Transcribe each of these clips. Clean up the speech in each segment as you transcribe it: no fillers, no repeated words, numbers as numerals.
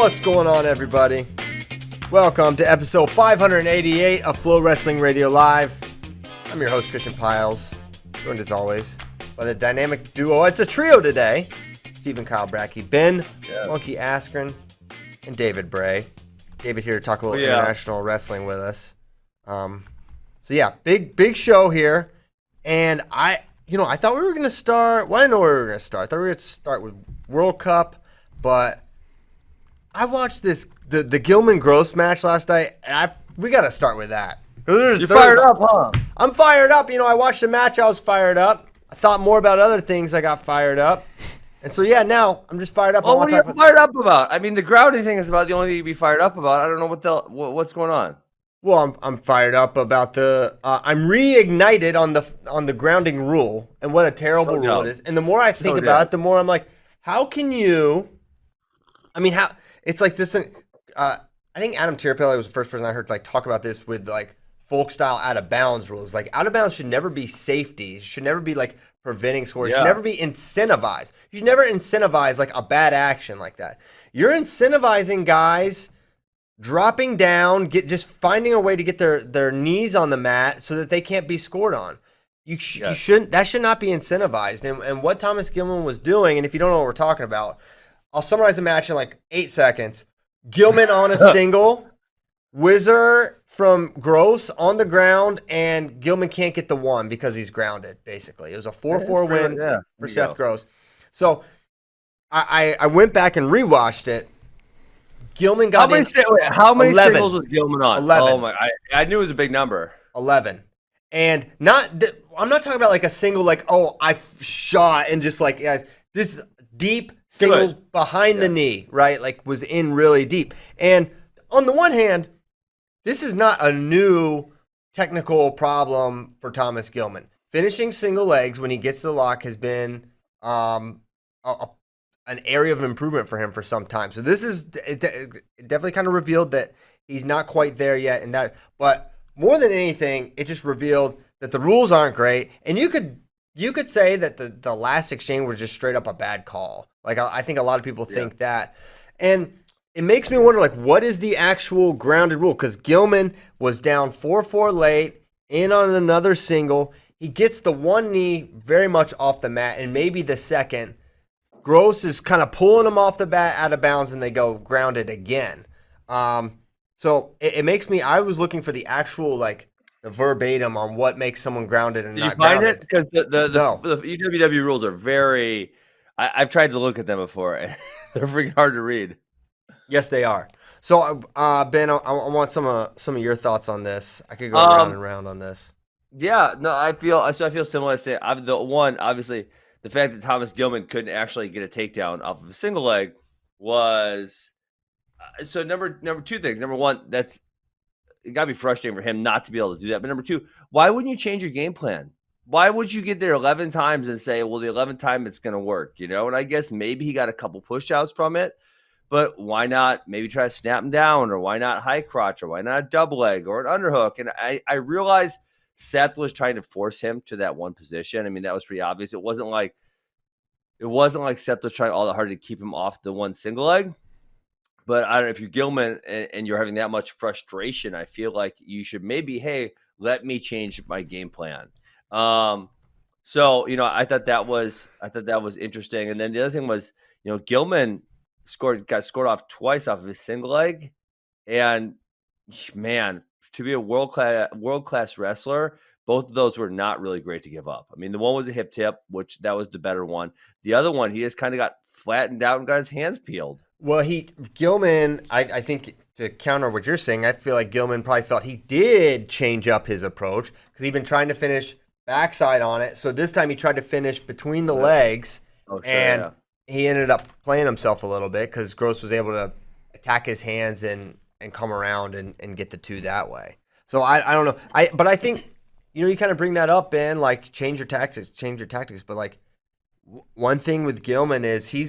What's going on, everybody? Welcome to episode 588 of FloWrestling Radio Live. I'm your host, Christian Piles, joined as always by the dynamic duo. It's a trio today. Stephen Kyle Brackey, Ben Monkey Askren, and David Bray. David here to talk a little international wrestling with us. Big show here. And I thought we were going to start. Well, I didn't know where we were going to start. I thought we were going to start with World Cup, but I watched the Gilman-Gross match last night, and we got to start with that. You're fired up, huh? I'm fired up. I watched the match. I was fired up. I thought more about other things. I got fired up. And so, now I'm just fired up. Oh, what are you fired up about? I mean, the grounding thing is about the only thing you'd be fired up about. I don't know what's going on. Well, I'm fired up about I'm reignited on the grounding rule and what a terrible rule it is. And the more I think about it, the more I'm like, how can you? I mean, how it's like this. I think Adam Tirapelli was the first person I heard talk about this with folk style out of bounds rules. Like out of bounds should never be safety. It should never be preventing scores. It should never be incentivized. You should never incentivize a bad action like that. You're incentivizing guys dropping down, just finding a way to get their knees on the mat so that they can't be scored on. You shouldn't. That should not be incentivized. And what Thomas Gilman was doing, and if you don't know what we're talking about, I'll summarize the match in 8 seconds. Gilman on a single, whizzer from Gross on the ground, and Gilman can't get the one because he's grounded, basically. It was a 4-4 win for Seth Gross. So I went back and rewatched it. Gilman got how many singles was Gilman on? 11. Oh my! I knew it was a big number. 11, and I'm not talking about a single I shot and just this deep singles behind the knee, right? Was in really deep. And on the one hand, this is not a new technical problem for Thomas Gilman. Finishing single legs when he gets the lock has been an area of improvement for him for some time. So this is it definitely kind of revealed that he's not quite there yet but more than anything, it just revealed that the rules aren't great. And you could say that the last exchange was just straight up a bad call. I think a lot of people think that. And it makes me wonder what is the actual grounded rule? Because Gilman was down 4-4 late, in on another single. He gets the one knee very much off the mat and maybe the second. Gross is kind of pulling him off the bat out of bounds, and they go grounded again. So it makes me. I was looking for the actual the verbatim on what makes someone grounded and not grounded. Did you find it? Because the UWW rules are very. I've tried to look at them before, and they're freaking hard to read. Yes, they are. So Ben, I want some of your thoughts on this. I could go round and round on this. Yeah, no, I feel similar. I say obviously. The fact that Thomas Gilman couldn't actually get a takedown off of a single leg was so number two things. Number one, it got to be frustrating for him not to be able to do that. But number two, why wouldn't you change your game plan? Why would you get there 11 times and say, well, the 11th time it's going to work, And I guess maybe he got a couple push outs from it, but why not maybe try to snap him down, or why not high crotch, or why not a double leg or an underhook? And I realized Seth was trying to force him to that one position. I mean, that was pretty obvious. It wasn't like Seth was trying all that hard to keep him off the one single leg. But I don't know, if you're Gilman and you're having that much frustration, I feel like you should maybe, hey, let me change my game plan. So I thought that was interesting. And then the other thing was, Gilman got scored off twice off of his single leg, and man, to be a world class wrestler, both of those were not really great to give up. I mean, the one was a hip tip, which that was the better one. The other one, he just kind of got flattened out and got his hands peeled. Well, Gilman, I think to counter what you're saying, I feel like Gilman probably felt he did change up his approach because he'd been trying to finish backside on it. So this time he tried to finish between the legs, he ended up playing himself a little bit because Gross was able to attack his hands and come around and get the two that way. So I don't know. But I think, you kind of bring that up, Ben, change your tactics. But one thing with Gilman is he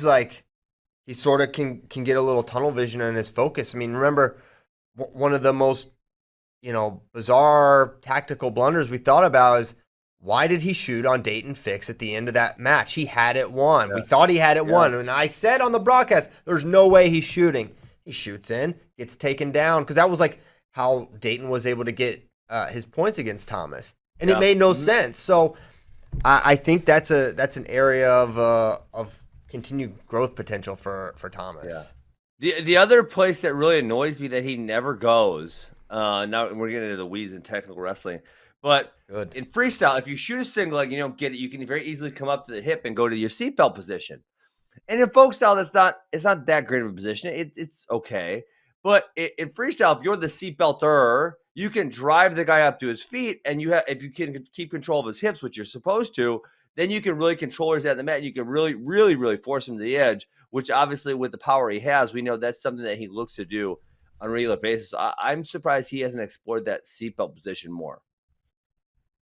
sort of can get a little tunnel vision in his focus. I mean, remember one of the most, bizarre tactical blunders we thought about is why did he shoot on Dayton Fix at the end of that match? He had it won. Yeah. We thought he had it won. And I said on the broadcast, there's no way he's shooting. He shoots in, gets taken down, because that was like how Dayton was able to get his points against Thomas, and it made no sense. So I think that's an area of continued growth potential for Thomas. Yeah. The other place that really annoys me that he never goes. Now we're getting into the weeds in technical wrestling, but in freestyle, if you shoot a single leg, you don't get it. You can very easily come up to the hip and go to your seatbelt position. And in folk style, it's not that great of a position. It's okay. But in freestyle, if you're the seatbelter, you can drive the guy up to his feet, and if you can keep control of his hips, which you're supposed to, then you can really control where he's at the mat. And you can really, really, really force him to the edge, which obviously with the power he has, we know that's something that he looks to do on a regular basis. So I'm surprised he hasn't explored that seatbelt position more.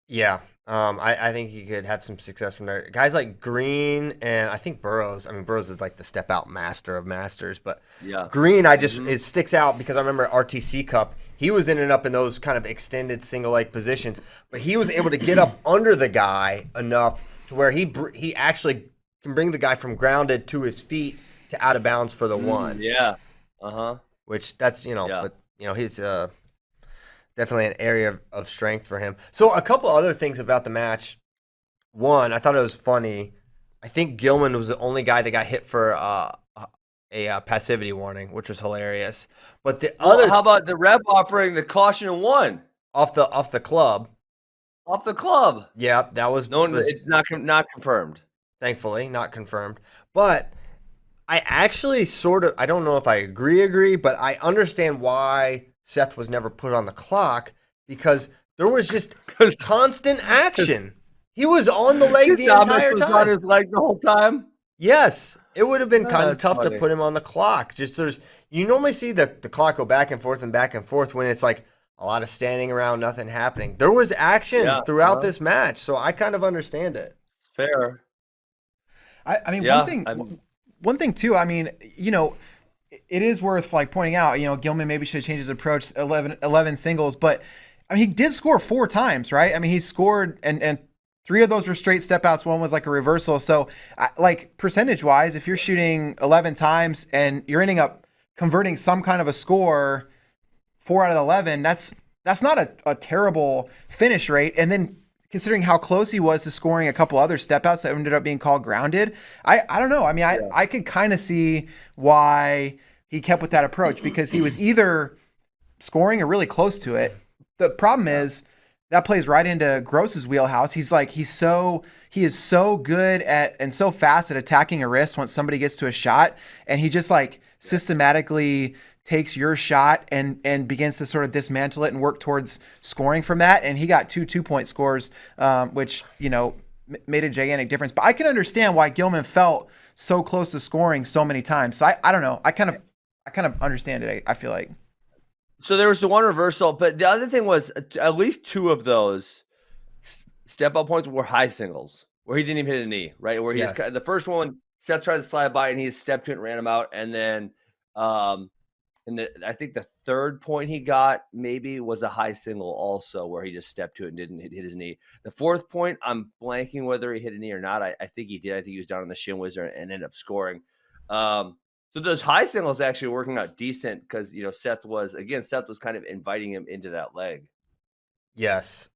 Yeah. I think he could have some success from there. Guys like Green and I think Burroughs. I mean, Burroughs is like the step out master of masters, but Green, it sticks out because I remember RTC Cup, he was ending up in those kind of extended single leg positions, but he was able to get up under the guy enough to where he actually can bring the guy from grounded to his feet to out of bounds for the one. Yeah. Which that's, but he's definitely an area of strength for him. So a couple other things about the match. One, I thought it was funny. I think Gilman was the only guy that got hit for a passivity warning, which was hilarious. But how about the ref offering the caution and one off the club? Off the club. Yeah, that was it's not confirmed. Thankfully, not confirmed. But I actually I don't know if I agree, but I understand why Seth was never put on the clock, because there was just constant action. He was on the leg the entire time. On his leg the whole time. Yes, it would have been kind of tough to put him on the clock. You normally see the clock go back and forth when it's like a lot of standing around, nothing happening. There was action throughout this match, so I kind of understand it. It's fair. I mean, one thing too. I mean, it is worth pointing out, Gilman maybe should change his approach, 11 singles, but I mean, he did score 4 times, right? I mean, he scored and 3 of those were straight step outs. 1 was like a reversal. So percentage wise, if you're shooting 11 times and you're ending up converting some kind of a score, 4 out of 11, that's not a terrible finish rate. And then considering how close he was to scoring a couple other step outs that ended up being called grounded, I don't know. I mean, I could kind of see why he kept with that approach, because he was either scoring or really close to it. The problem is that plays right into Gross's wheelhouse. He is so good at and so fast at attacking a wrist once somebody gets to a shot, and he just systematically takes your shot and begins to sort of dismantle it and work towards scoring from that. And he got 2 2-point scores, which, made a gigantic difference. But I can understand why Gilman felt so close to scoring so many times. So I don't know. I kind of understand it. I feel like. So there was the one reversal, but the other thing was at least 2 of those step up points were high singles where he didn't even hit a knee, right? Where the first one, Seth tried to slide by and he stepped to it and ran him out. And then, I think the third point he got maybe was a high single also, where he just stepped to it and didn't hit his knee. The fourth point, I'm blanking whether he hit a knee or not. I think he did. I think he was down on the shin wizard and ended up scoring. So those high singles actually working out decent because, Seth was kind of inviting him into that leg. Yes.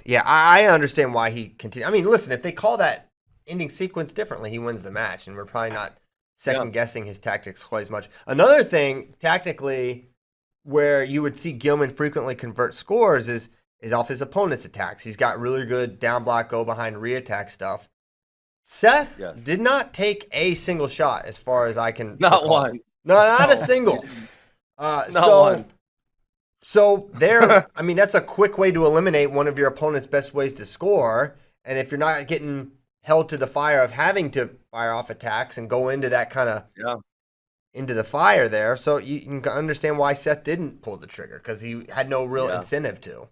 Yeah, I understand why he continued. I mean, listen, if they call that ending sequence differently, he wins the match, and we're probably not second-guessing his tactics quite as much. Another thing, tactically, where you would see Gilman frequently convert scores is off his opponent's attacks. He's got really good down block, go behind, re-attack stuff. Seth did not take a single shot, as far as I can Not recall. one. Not a single. One. So there, I mean, that's a quick way to eliminate one of your opponent's best ways to score. And if you're not getting held to the fire of having to fire off attacks and go into that kind of into the fire there, so you can understand why Seth didn't pull the trigger, because he had no real incentive to.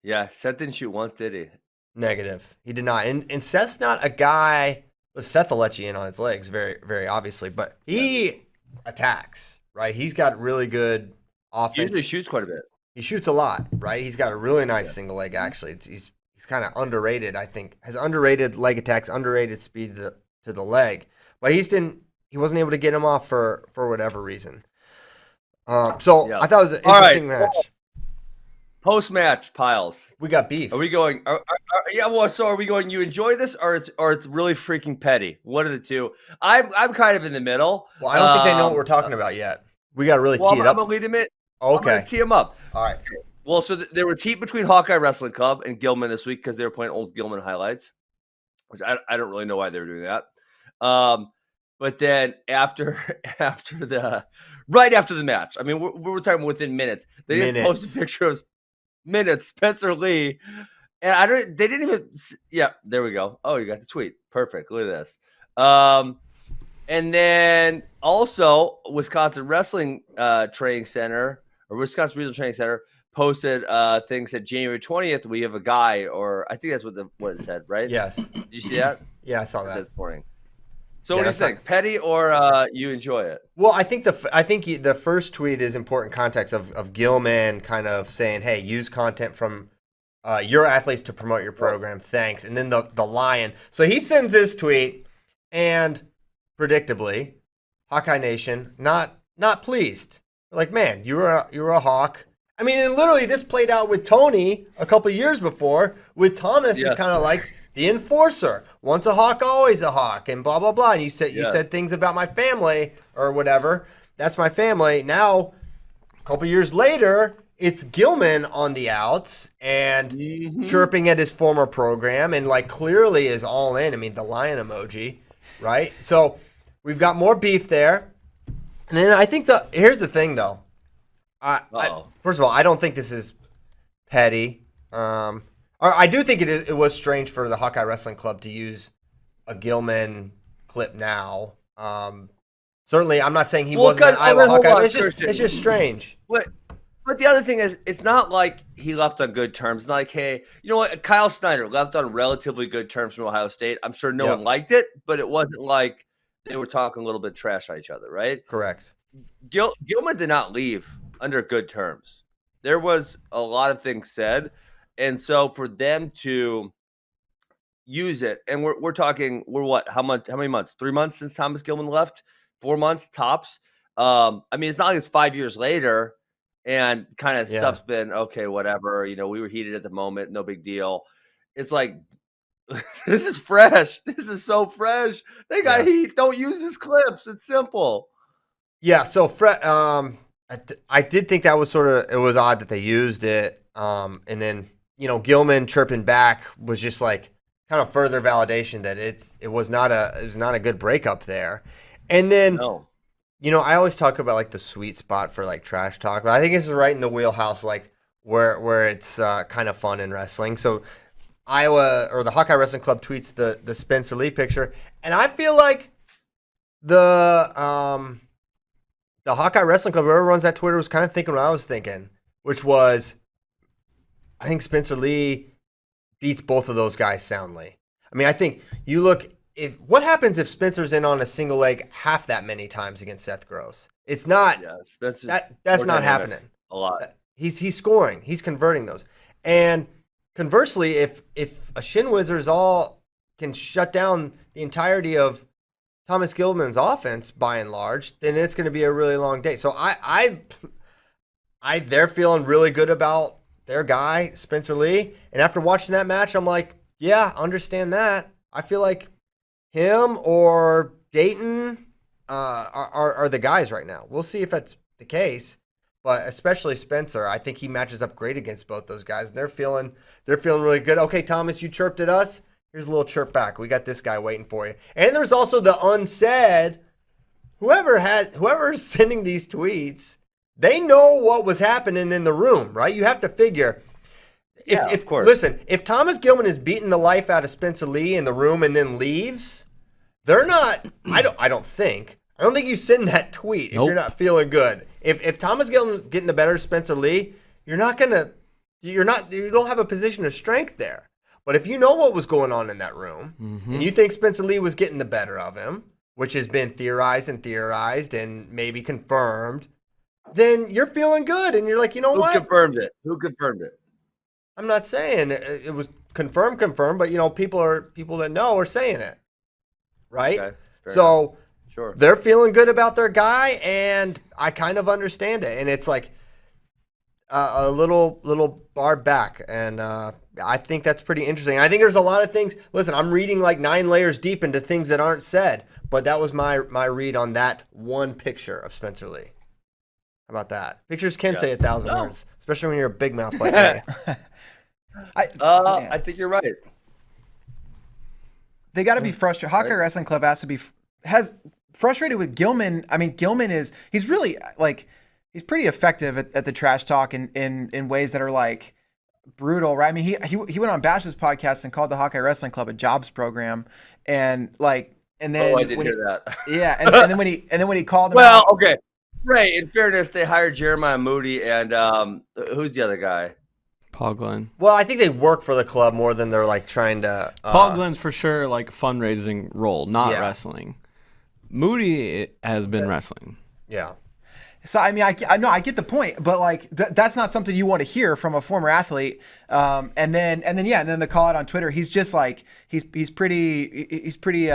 Yeah, Seth didn't shoot once, did he? Negative. He did not. And Seth's not a guy. Well, Seth will let you in on his legs, very, very obviously, but he attacks, right? He's got really good offense. He usually shoots quite a bit. He shoots a lot, right? He's got a really nice single leg, actually. He's kind of underrated, I think. Has underrated leg attacks, underrated speed to the leg. but he wasn't able to get him off for whatever reason. So I thought it was an interesting match. Post-match piles. We got beef. Are we going? So are we going? You enjoy this, or it's really freaking petty? One of the two. I'm kind of in the middle. Well, I don't think they know what we're talking about yet. We got to really tee it up. I'm gonna lead them in. Okay. I'm gonna tee them up. All right. Well, so there was heat between Hawkeye Wrestling Club and Gilman this week because they were playing old Gilman highlights, which I don't really know why they were doing that. But then right after the match, I mean, we were talking within minutes. They just posted a picture of Spencer Lee, and they didn't even. Yeah, there we go. Oh, you got the tweet. Perfect. Look at this. And then also Wisconsin Wrestling Training Center or Wisconsin Regional Training Center posted things that January 20th we have a guy, or I think that's what it said, right? Yes. Did you see that? Yeah, I saw that this morning. So what do you think? Petty or you enjoy it? Well, I think the first tweet is important context of Gilman kind of saying, "Hey, use content from your athletes to promote your program. Thanks." And then the Lion. So he sends this tweet, and predictably, Hawkeye Nation not pleased. Like, man, you were a Hawk. I mean, and literally this played out with Tony a couple years before. With Thomas, it's kind of like the enforcer. Once a Hawk, always a Hawk, and blah blah blah. And you said things about my family or whatever. That's my family. Now, a couple years later, it's Gilman on the outs and chirping at his former program, and like clearly is all in. I mean, the lion emoji, right? So we've got more beef there. And then I think here's the thing though. First of all, I don't think this is petty. Or I do think it was strange for the Hawkeye Wrestling Club to use a Gilman clip now. Certainly, I'm not saying he wasn't an Iowa Hawkeye. It's just strange. But the other thing is, it's not like he left on good terms. It's not like, hey, you know what? Kyle Snyder left on relatively good terms from Ohio State. I'm sure no one liked it, but it wasn't like they were talking a little bit trash on each other, right? Correct. Gilman did not leave under good terms. There was a lot of things said. And so for them to use it, and we're talking, how many months? 3 months since Thomas Gilman left? 4 months tops. I mean, it's not like it's 5 years later and kind of stuff's been okay, whatever. You know, we were heated at the moment, no big deal. It's like, this is fresh. This is so fresh. They got heat. Don't use his clips. It's simple. Yeah. So I did think that was it was odd that they used it. And then, Gilman chirping back was just like kind of further validation that it was not a good breakup there. And then, I always talk about like the sweet spot for like trash talk, but I think this is right in the wheelhouse, like where it's kind of fun in wrestling. So Iowa or the Hawkeye Wrestling Club tweets the Spencer Lee picture, and I feel like the Hawkeye Wrestling Club, whoever runs that Twitter, was kind of thinking what I was thinking, which was, I think Spencer Lee beats both of those guys soundly. I mean, I think you look, what happens if Spencer's in on a single leg half that many times against Seth Gross? It's not, that's not happening. A lot. He's scoring. He's converting those. And conversely, if a Shin Wizards all can shut down the entirety of Thomas Gilman's offense by and large, then it's going to be a really long day. So they're feeling really good about their guy, Spencer Lee. And after watching that match, I'm like, yeah, understand that. I feel like him or Dayton are the guys right now. We'll see if that's the case, but especially Spencer, I think he matches up great against both those guys. And they're feeling really good. Okay, Thomas, you chirped at us. Here's a little chirp back. We got this guy waiting for you. And there's also the unsaid. Whoever's sending these tweets, they know what was happening in the room, right? You have to figure. Of course. Listen, if Thomas Gilman is beating the life out of Spencer Lee in the room and then leaves, they're not. I don't think you send that tweet if you're not feeling good. If Thomas Gilman's getting the better of Spencer Lee, you don't have a position of strength there. But if you know what was going on in that room, and you think Spencer Lee was getting the better of him, which has been theorized and maybe confirmed, then you're feeling good. And you're like, you know what? Who confirmed it? I'm not saying it was confirmed, but, people that know are saying it. Right? Okay, So sure, they're feeling good about their guy, and I kind of understand it. And it's like a little bar back, and I think that's pretty interesting. I think there's a lot of things. Listen, I'm reading like 9 layers deep into things that aren't said, but that was my read on that one picture of Spencer Lee. How about that? Pictures can say 1,000 words, especially when you're a big mouth like me. I think you're right. They got to be frustrated. Hawkeye Wrestling Club has frustrated with Gilman. I mean, he's really like, he's pretty effective at the trash talk in ways that are like brutal, right? I mean, he went on Bash's podcast and called the Hawkeye Wrestling Club a jobs program, and like, and then I didn't hear that. Yeah, and then when he called him okay, right. In fairness, they hired Jeremiah Moody and who's the other guy? Paul Glenn. Well, I think they work for the club more than they're like trying to. Paul Glenn's for sure like a fundraising role, not wrestling. Moody has been wrestling. Yeah. So I mean, I get the point, but like that's not something you want to hear from a former athlete. And then the call out on Twitter, he's just like he's pretty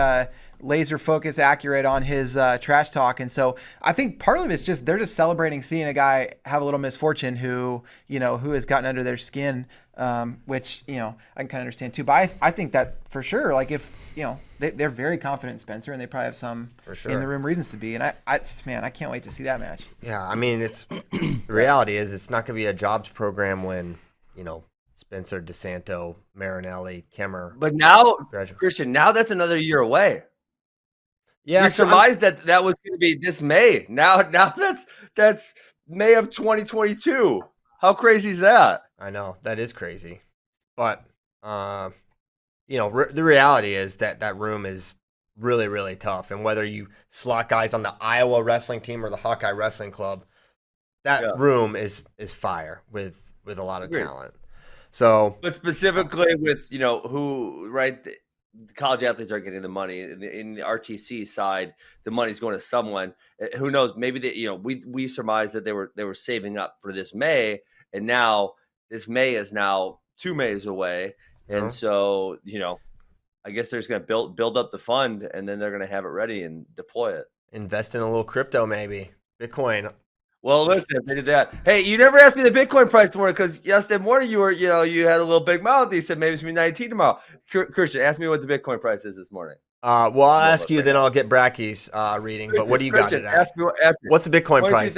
laser focused, accurate on his trash talk. And so I think part of it is just they're just celebrating seeing a guy have a little misfortune who has gotten under their skin, which I can kind of understand too. But I think that for sure, like if they're very confident in Spencer, and they probably have some in the room reasons to be. And I can't wait to see that match. Yeah, I mean, it's the reality is it's not going to be a jobs program when Spencer, DeSanto, Marinelli, Kemmer. But now, Christian, that's another year away. Yeah, we surmised that was going to be this May. Now that's May of 2022. How crazy is that? I know that is crazy, but the reality is that room is really, really tough. And whether you slot guys on the Iowa wrestling team or the Hawkeye Wrestling Club, that room is fire with a lot of talent. So, but specifically with who, right? The college athletes are getting the money in the RTC side. The money's going to someone. Who knows? Maybe we surmised that they were saving up for this May, and now this May is now 2 Mays away, and so I guess they're just going to build up the fund, and then they're going to have it ready and deploy it. Invest in a little crypto, maybe Bitcoin. Well, listen, they did that. Hey, you never asked me the Bitcoin price tomorrow because yesterday morning you had a little big mouth. You said maybe it's going to be 19 tomorrow. Christian, ask me what the Bitcoin price is this morning. Well, I'll ask you, then I'll get Bracky's reading. But what do you got it at? Ask me. What's the Bitcoin price?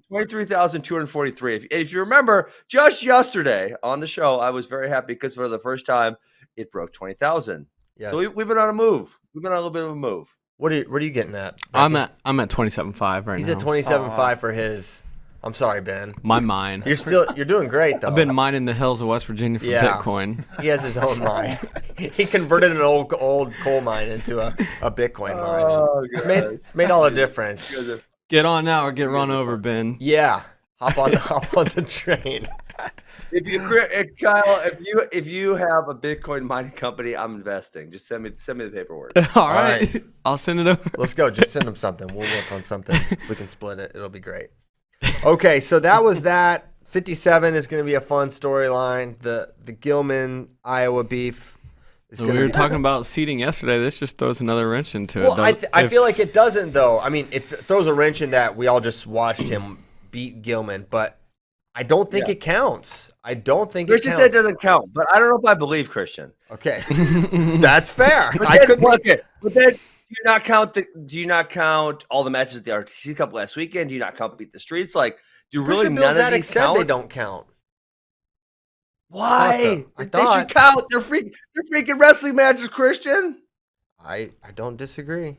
23,243. If you remember, just yesterday on the show, I was very happy because for the first time, it broke 20,000. Yes. So we've been on a move. We've been on a little bit of a move. What are you getting at? I'm at 27.5 right now. He's at 27.5 for his. I'm sorry, Ben. My mine. You're doing great though. I've been mining the hills of West Virginia for Bitcoin. He has his own mine. He converted an old coal mine into a Bitcoin mine. It's made all the difference. Get on now or get run over, Ben. Yeah, hop on the train. Kyle, if you have a Bitcoin mining company, I'm investing. Just send me the paperwork. All right. I'll send it over. Let's go. Just send them something. We'll work on something. We can split it. It'll be great. Okay, so that was that. 57 is going to be a fun storyline. The Gilman Iowa beef. We were talking about seeding yesterday. This just throws another wrench into it. Well, I feel like it doesn't though. I mean, it throws a wrench in that we all just watched him beat Gilman, but I don't think it counts. I don't think Christian it counts. said it doesn't count, but I don't know if I believe Christian. Okay, that's fair. But then do you not count all the matches at the RTC Cup last weekend? Do you not count Beat the Streets? Like, do really none of these count? They don't count. Why? They should count. They're freaking wrestling matches, Christian. I don't disagree.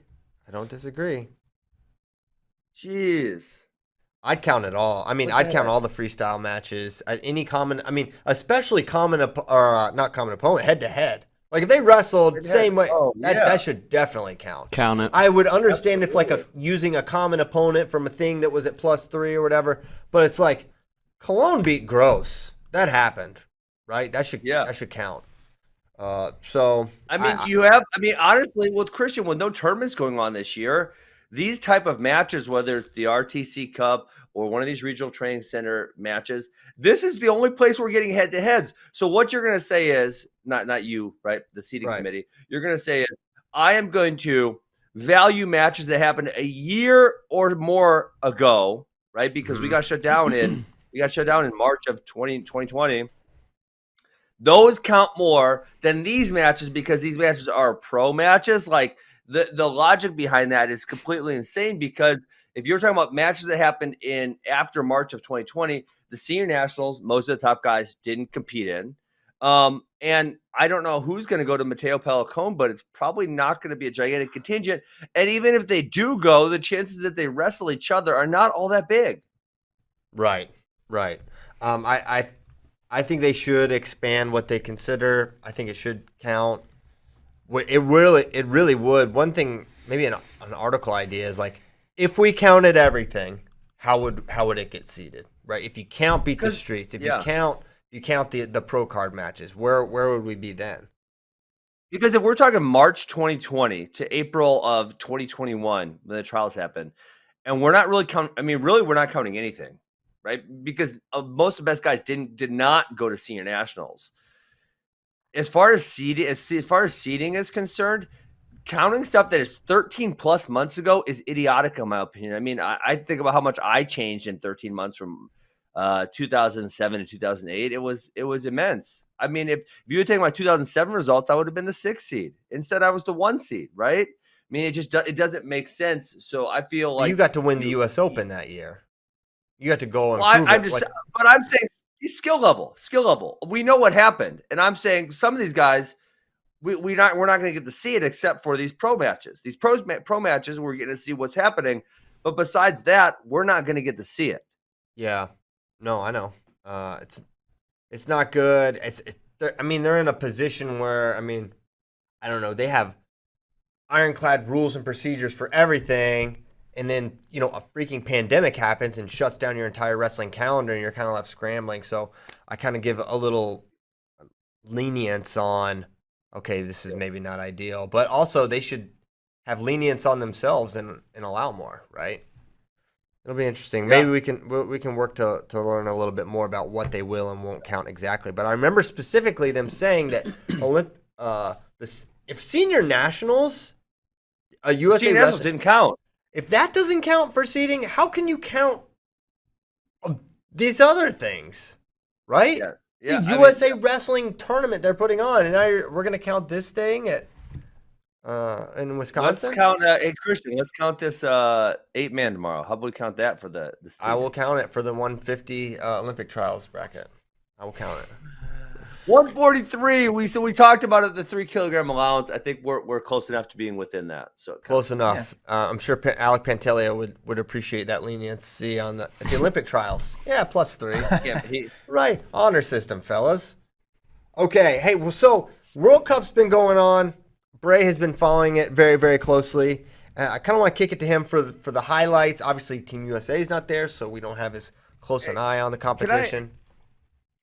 Jeez. I'd count it all. I mean, I'd count all the freestyle matches. Any common, especially not common opponent, head to head. Like if they wrestled same way, that should definitely count. Count it. I would understand if using a common opponent from a thing that was at +3 or whatever, but it's like Cologne beat Gross. That happened, right? That should count. Honestly, with Christian, with no tournaments going on this year, these type of matches, whether it's the RTC Cup or one of these regional training center matches, this is the only place we're getting head-to-heads. So what you're going to say is, not you, right, the seating committee, you're going to say is, I am going to value matches that happened a year or more ago, right? Because we got shut down in March of 2020. Those count more than these matches because these matches are pro matches. Like the logic behind that is completely insane because if you're talking about matches that happened in after March of 2020, the senior nationals, most of the top guys didn't compete in. And I don't know who's going to go to Mateo Pelicone, but it's probably not going to be a gigantic contingent. And even if they do go, the chances that they wrestle each other are not all that big. Right. I think they should expand what they consider. I think it should count. It really would. One thing, maybe an article idea is like, if we counted everything, how would it get seeded? Right? If you count Beat the Streets, if you count the pro card matches, where would we be then? Because if we're talking March 2020 to April of 2021 when the trials happened, and we're not really counting. I mean, really, we're not counting anything. Right, because most of the best guys did not go to senior nationals. As far as seeding is concerned, counting stuff that is 13 plus months ago is idiotic in my opinion. I mean, I think about how much I changed in 13 months from 2007 to 2008. It was immense. I mean, if you had taken my 2007 results, I would have been the 6th seed. Instead, I was the 1 seed. Right? I mean, it doesn't make sense. So I feel like you got to win the U.S. Open that year. You got to go and prove it. But I'm saying skill level. We know what happened, and I'm saying some of these guys, we're not going to get to see it except for these pro matches. These pro matches, we're getting to see what's happening, but besides that, we're not going to get to see it. Yeah, no, I know. It's not good. They're in a position where I don't know. They have ironclad rules and procedures for everything. And then, a freaking pandemic happens and shuts down your entire wrestling calendar and you're kind of left scrambling. So I kind of give a little lenience on, okay, this is maybe not ideal. But also they should have lenience on themselves and allow more, right? It'll be interesting. Maybe we can work to learn a little bit more about what they will and won't count exactly. But I remember specifically them saying that if senior nationals, USA senior nationals didn't count. If that doesn't count for seeding, how can you count these other things, right? Yeah. The USA Wrestling tournament they're putting on, and now we're going to count this thing at in Wisconsin? Let's count, hey, Christian, let's count this 8-man tomorrow. How about we count that for the team? I will count it for the 150 Olympic trials bracket. I will count it. 143. We talked about it, the 3 kilogram allowance. I think we're close enough to being within that. So close enough. Yeah. I'm sure Alec Pantaleo would appreciate that leniency on the Olympic trials. Yeah, +3. Yeah, right. Honor system, fellas. Okay. Hey, well, so World Cup's been going on. Bray has been following it very, very closely. I kind of want to kick it to him for the highlights. Obviously, Team USA is not there, so we don't have as close an eye on the competition.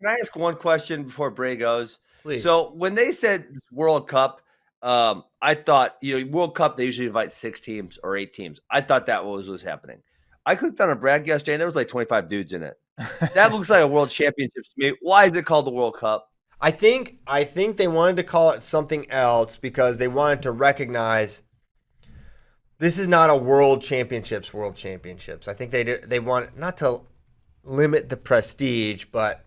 Can I ask one question before Bray goes? Please. So when they said World Cup, I thought, World Cup, they usually invite 6 teams or 8 teams. I thought that was happening. I clicked on a broadcast yesterday, and there was like 25 dudes in it. That looks like a World Championships to me. Why is it called the World Cup? I think they wanted to call it something else because they wanted to recognize this is not a World Championships. I think they want not to limit the prestige, but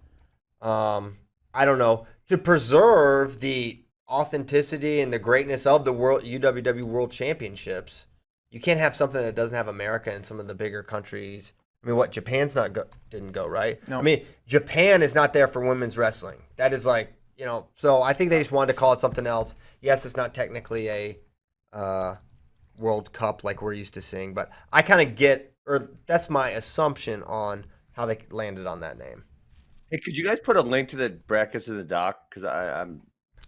I don't know, to preserve the authenticity and the greatness of the UWW World Championships. You can't have something that doesn't have America and some of the bigger countries. I mean, what, Japan's didn't go, right? No. I mean, Japan is not there for women's wrestling. That is like, so I think they just wanted to call it something else. Yes, it's not technically a World Cup like we're used to seeing, but I kind of that's my assumption on how they landed on that name. Hey, could you guys put a link to the brackets in the doc? Because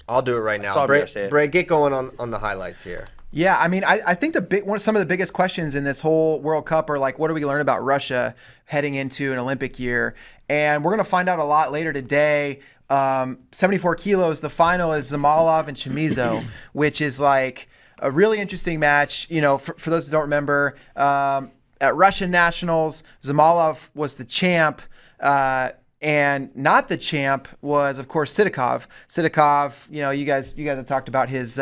I'll do it right now. Bray, get going on the highlights here. Yeah, I mean, I think some of the biggest questions in this whole World Cup are like, what do we learn about Russia heading into an Olympic year? And we're going to find out a lot later today. 74 kilos, the final is Zamalov and Chamizo, which is like a really interesting match. For those who don't remember, at Russian Nationals, Zamalov was the champ. And not the champ was, of course, Sidakov. Sidakov, you guys have talked about his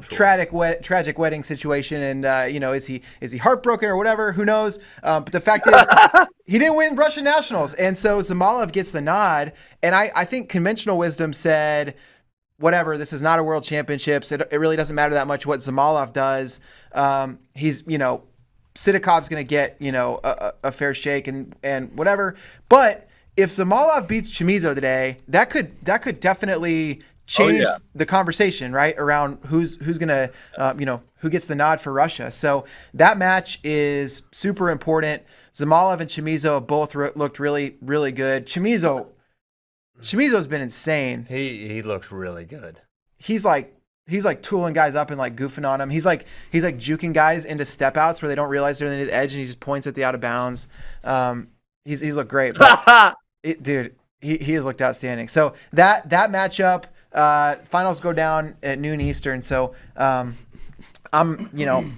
tragic wedding situation, and is he heartbroken or whatever? Who knows? But the fact is, he didn't win Russian nationals, and so Zamalov gets the nod. And I think conventional wisdom said, whatever, this is not a world championships. It really doesn't matter that much what Zamalov does. He's Sidikov's going to get a fair shake and whatever. But if Zamalov beats Chamizo today, that could definitely change the conversation, right, around who's gonna who gets the nod for Russia. So that match is super important. Zamalov and Chamizo have both looked really, really good. Chamizo's been insane. He looks really good. He's like tooling guys up and like goofing on them. He's like juking guys into step outs where they don't realize they're in the edge, and he just points at the out of bounds. He's looked great, but dude, he has looked outstanding. So that matchup. Finals go down at noon Eastern, so I'm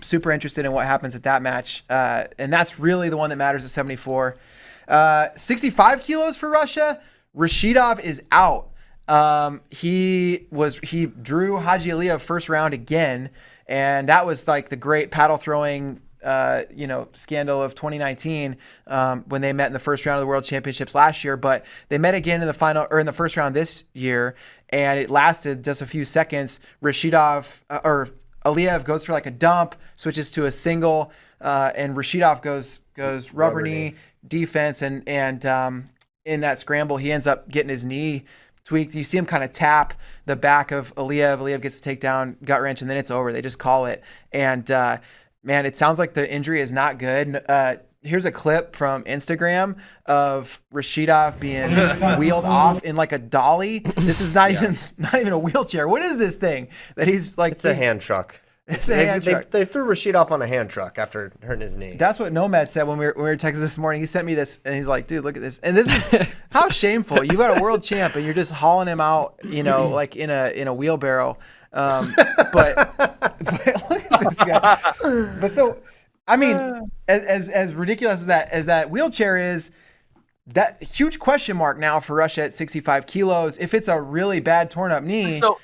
super interested in what happens at that match, and that's really the one that matters at 74. 65 kilos for Russia. Rashidov is out. He drew Haji Aliyev first round again, and that was like the great paddle throwing scandal of 2019 when they met in the first round of the World Championships last year. But they met again in the first round this year, and it lasted just a few seconds. Aliyev goes for like a dump, switches to a single, and Rashidov goes rubber knee defense, and in that scramble he ends up getting his knee tweaked. You see him kind of tap the back of Aliyev. Aliyev gets the takedown, gut wrench, and then it's over. They just call it. And man, it sounds like the injury is not good. Here's a clip from Instagram of Rashidov being wheeled off in like a dolly. This is not even a wheelchair. What is this thing that he's like? It's a hand truck. It's a hand truck. They threw Rashidov on a hand truck after hurting his knee. That's what Nomad said when we were texting this morning. He sent me this, and he's like, "Dude, look at this." And this is how shameful. You got a world champ, and you're just hauling him out, like in a wheelbarrow. But look at this guy. But so, I mean, as ridiculous as that wheelchair is, that huge question mark now for Russia at 65 kilos. If it's a really bad torn up knee, what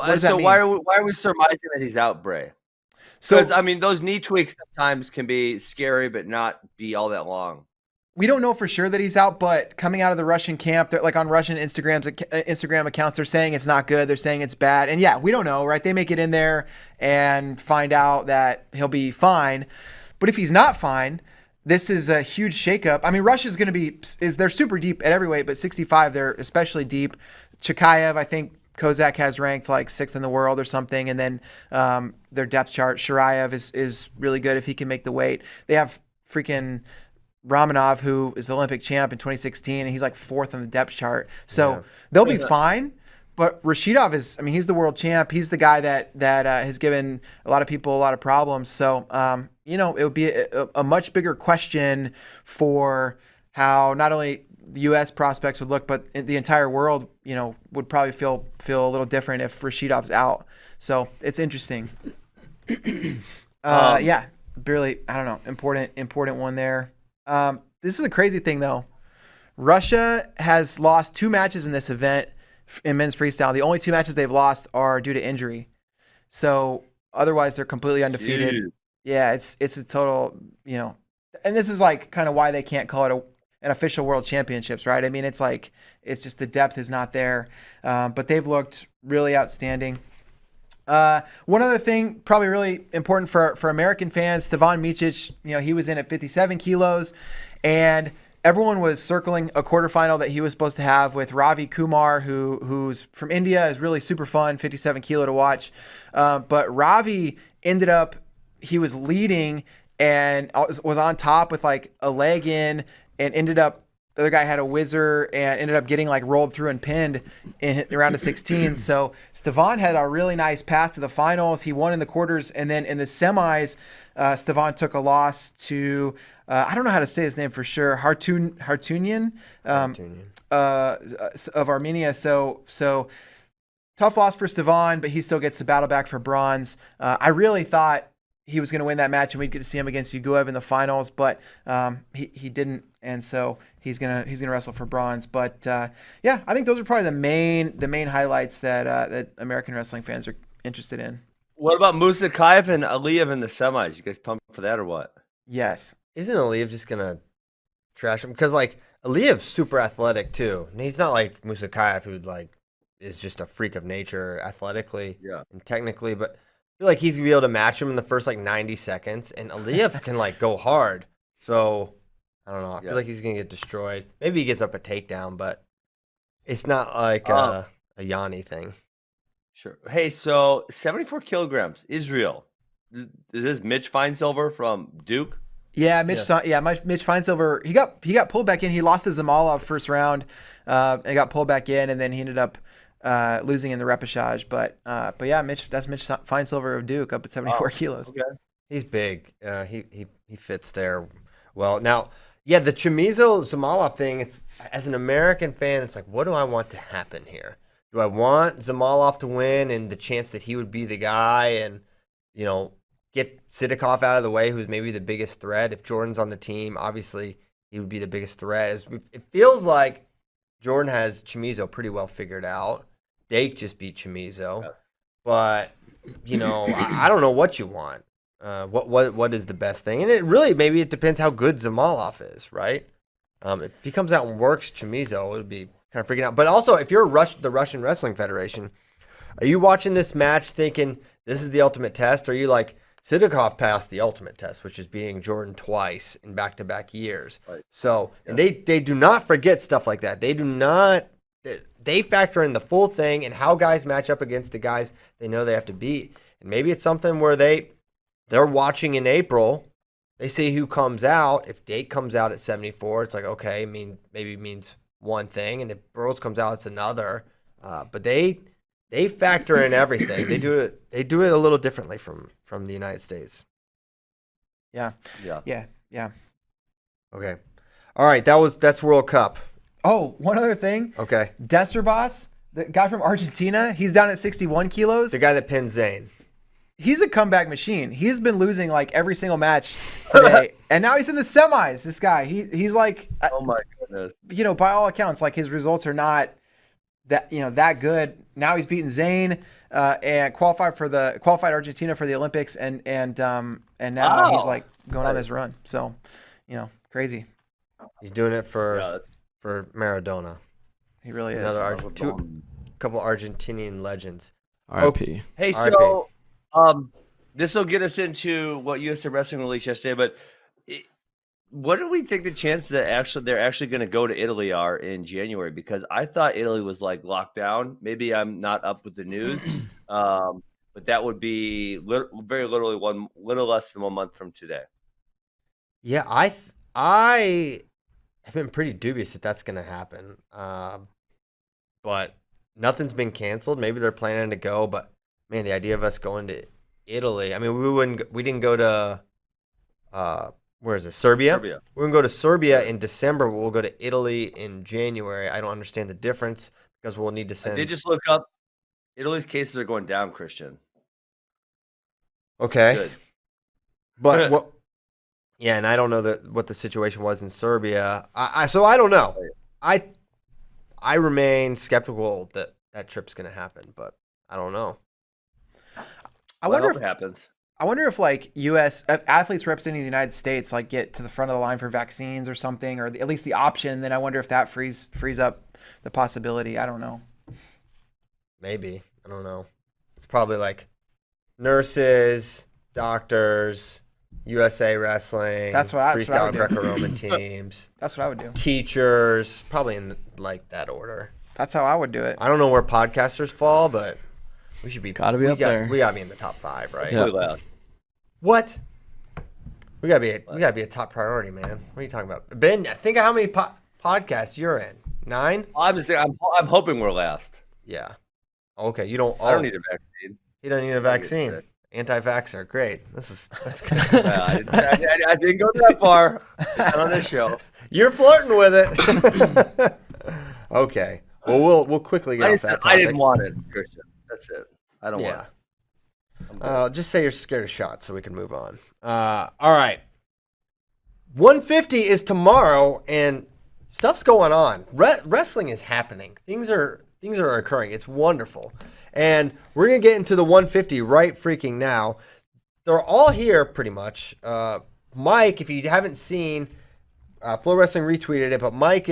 does that mean? why are we surmising that he's out, Bray? Because I mean, those knee tweaks sometimes can be scary, but not be all that long. We don't know for sure that he's out, but coming out of the Russian camp, they're like on Russian Instagram accounts, they're saying it's not good. They're saying it's bad. And yeah, we don't know, right? They may get in there and find out that he'll be fine. But if he's not fine, this is a huge shakeup. I mean, Russia's going to they're super deep at every weight, but 65, they're especially deep. Chikayev, I think Kozak has ranked like 6th in the world or something. And then their depth chart, Sharayev is really good if he can make the weight. They have freaking Romanov, who is the Olympic champ in 2016, and he's like 4th on the depth chart. So they'll be fine. But Rashidov he's the world champ. He's the guy that has given a lot of people a lot of problems. So, it would be a much bigger question for how not only the U.S. prospects would look, but the entire world, would probably feel a little different if Rashidov's out. So it's interesting. Barely, I don't know, important one there. This is a crazy thing, though. Russia has lost 2 matches in this event in men's freestyle. The only 2 matches they've lost are due to injury. So otherwise, they're completely undefeated. Dude. Yeah, it's a total, and this is like kind of why they can't call it an official world championships, right? I mean, it's just the depth is not there. But they've looked really outstanding. One other thing, probably really important for American fans, Stevan Micic, he was in at 57 kilos, and everyone was circling a quarterfinal that he was supposed to have with Ravi Kumar, who's from India, is really super fun, 57 kilo to watch. But Ravi ended up, he was leading and was on top with like a leg in, and ended up, the other guy had a whizzer and ended up getting like rolled through and pinned in around the 16. So Stevan had a really nice path to the finals. He won in the quarters, and then in the semis, Stevan took a loss to I don't know how to say his name for sure, Hartunian of Armenia. So tough loss for Stevan, but he still gets the battle back for bronze. I really thought he was going to win that match and we'd get to see him against Yuguev in the finals, but he didn't, and so he's gonna wrestle for bronze. But I think those are probably the main highlights that American wrestling fans interested in. What about Musakayev and Aliyev in the semis? You guys pumped for that or what? Yes. Isn't Aliyev just gonna trash him? Because like Aliyev's super athletic too, and he's not like Musakayev, who like is just a freak of nature athletically and technically. But I feel like he's gonna be able to match him in the first like 90 seconds, and Aliyev can like go hard. So I don't know. I feel like he's gonna get destroyed. Maybe he gets up a takedown, but it's not like a Yanni thing. Sure. Hey, so 74 kilograms, Israel. Is this Mitch Feinsilver from Duke? Yeah, Mitch Feinsilver. He got pulled back in. He lost to Zamalov first round, and got pulled back in, and then he ended up losing in the repechage. But yeah, that's Mitch Feinsilver of Duke, up at 74 kilos. Okay. He's big. He fits there well. Now, yeah, the Chamizo Zamalov thing. It's as an American fan, it's like, what do I want to happen here? Do I want Zamalov to win and the chance that he would be the guy and, you know, get Sidikov out of the way, who's maybe the biggest threat? If Jordan's on the team, obviously he would be the biggest threat. It feels like Jordan has Chamizo pretty well figured out. Dake just beat Chamizo. But, you know, I don't know what you want. What is the best thing? And maybe it depends how good Zamalov is, right? If he comes out and works Chamizo, it would be kind of freaking out. But also, if you're the Russian Wrestling Federation, are you watching this match thinking this is the ultimate test? Or are you like, Sidikov passed the ultimate test, which is beating Jordan twice in back-to-back years. Right. So, and they do not forget stuff like that. They do not. They factor in the full thing and how guys match up against the guys they know they have to beat. And maybe it's something where they're watching in April. They see who comes out. If Dake comes out at 74, it's like, okay, maybe it means one thing. And if Burroughs comes out, it's another. But they factor in everything. They do it a little differently from the United States. Yeah. Okay. All right, that's World Cup. Oh, one other thing. Okay. Desterbas, the guy from Argentina, he's down at 61 kilos. The guy that pinned Zayn. He's a comeback machine. He's been losing like every single match today, and now he's in the semis. This guy, he's like, oh my goodness. You know, by all accounts, like his results are not that good. Now he's beaten Zayn and qualified Argentina for the Olympics, and now he's like going on this run. So, you know, crazy. He's doing it for Maradona. He really is. Couple Argentinian legends. R.I.P. Hey, R.I.P. so this will get us into what USA Wrestling released yesterday, but what do we think the chances that they're actually going to go to Italy are in January? Because I thought Italy was like locked down. Maybe I'm not up with the news, but that would be very literally little less than 1 month from today. Yeah, I have been pretty dubious that that's going to happen, but nothing's been canceled. Maybe they're planning to go, but man, the idea of us going to Italy. I mean, we didn't go to where is it? Serbia. We're gonna go to Serbia in December, but we'll go to Italy in January. I don't understand the difference because we'll need to send. They just look up. Italy's cases are going down, Christian. Okay. Good. But what? Yeah, and I don't know what the situation was in Serbia. So I don't know. I remain skeptical that trip's gonna happen, but I don't know. I wonder if it happens. I wonder if like U.S. athletes representing the United States like get to the front of the line for vaccines or something, or at least the option. Then I wonder if that frees up the possibility. I don't know. Maybe. I don't know. It's probably like nurses, doctors, USA Wrestling. Freestyle Greco-Roman teams. That's what I would do. Teachers, probably in like that order. That's how I would do it. I don't know where podcasters fall, but we should be up there. We gotta be in the top 5, right? Yeah. What? We gotta be a top priority, man. What are you talking about, Ben? Think of how many podcasts you're in. 9? I'm just saying. I'm hoping we're last. Yeah. Okay. You don't. I don't need a vaccine. You don't need a vaccine. Anti-vaxxer. Great. That's good. I didn't go that far. Not on this show. You're flirting with it. Okay. Well, we'll quickly get off that topic. I didn't want it, Christian. That's it. I don't want it. Just say you're scared of shots so we can move on. All right. 150 is tomorrow, and stuff's going on. Wrestling is happening. Things are things are occurring. It's wonderful. And we're going to get into the 150 right freaking now. They're all here pretty much. Mike, if you haven't seen, FloWrestling retweeted it, but Mike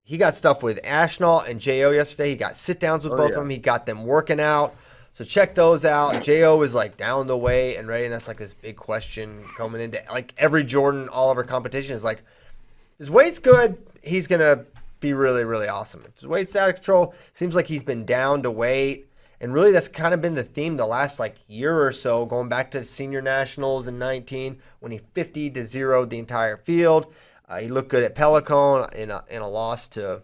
he got stuff with Ashnault and Jo yesterday. He got sit-downs with both of them. He got them working out. So check those out. Jo is like down the way and ready, and that's like this big question coming into like every Jordan Oliver competition is like, his weight's good. He's going to be really, really awesome. If his weight's out of control, seems like he's been down to weight. And really that's kind of been the theme the last like year or so, going back to senior nationals in 19 when he 50-0'd the entire field. He looked good at Pelican in a loss to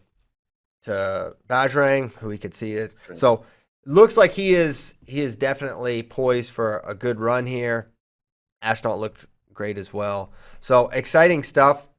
Bajrang, who we could see it. So looks like he is definitely poised for a good run here. Ashnault looked great as well. So exciting stuff.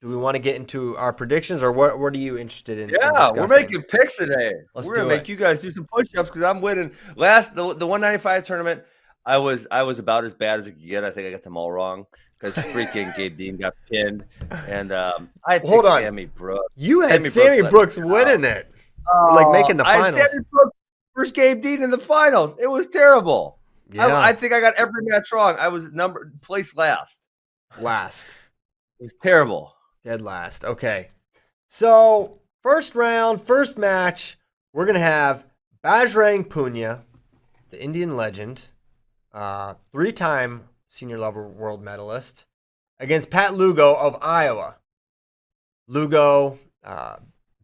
Do we want to get into our predictions, or what are you interested in? Yeah, we're making picks today. We're gonna make you guys do some push-ups because I'm winning. The 195 tournament, I was about as bad as it could get. I think I got them all wrong because freaking Gabe Dean got pinned, and I picked Sammy Brooks. You had Sammy Brooks winning it, like making the finals. Sammy Brooks versus Gabe Dean in the finals. It was terrible. Yeah. I think I got every match wrong. I was placed last. Last. It was terrible. Dead last. Okay. So, first round, first match, we're going to have Bajrang Punia, the Indian legend, 3-time senior level world medalist, against Pat Lugo of Iowa. Lugo,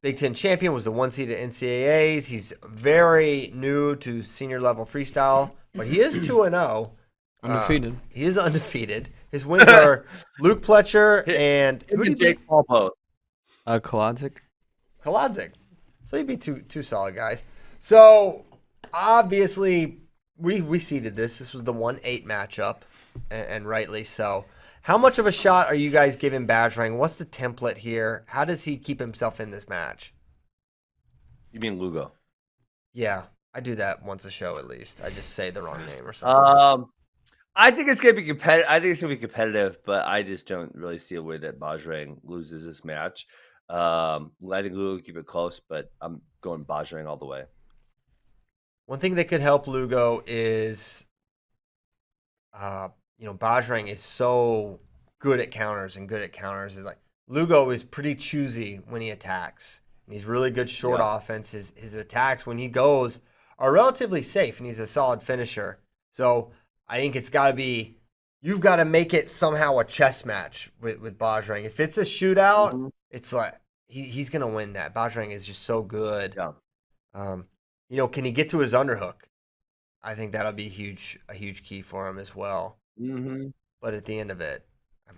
Big Ten champion, was the 1 seed at NCAAs. He's very new to senior level freestyle, but he is 2-0. Undefeated. He is undefeated. His wins are Luke Pletcher and who did Jake Paul both? Kolodzik. So he'd be two solid guys. So obviously we seeded this. This was the 1-8 matchup, and rightly so. How much of a shot are you guys giving Bajrang? What's the template here? How does he keep himself in this match? You mean Lugo? Yeah, I do that once a show at least. I just say the wrong name or something. I think it's gonna be competitive. But I just don't really see a way that Bajrang loses this match. I think Lugo will keep it close, but I'm going Bajrang all the way. One thing that could help Lugo is, Bajrang is so good at counters is like Lugo is pretty choosy when he attacks. And he's really good short offense. His attacks when he goes are relatively safe, and he's a solid finisher. So I think it's got to be, you've got to make it somehow a chess match with Bajrang. If it's a shootout, it's like he's going to win that. Bajrang is just so good. Yeah. Can he get to his underhook? I think that'll be a huge key for him as well. Mm-hmm. But at the end of it,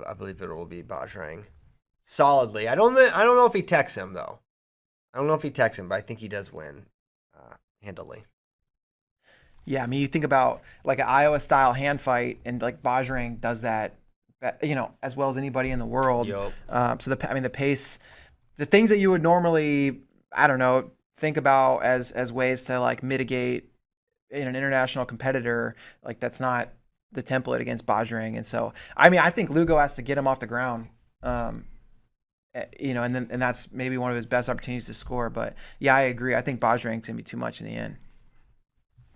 I believe it will be Bajrang solidly. I don't know if he techs him though. I don't know if he techs him, but I think he does win handily. Yeah, I mean, you think about like an Iowa-style hand fight, and like Bajrang does that, as well as anybody in the world. Yep. So the pace, the things that you would normally, think about as ways to like mitigate in an international competitor, like that's not the template against Bajrang. And so, I think Lugo has to get him off the ground. And that's maybe one of his best opportunities to score. But yeah, I agree. I think Bajrang's gonna be too much in the end.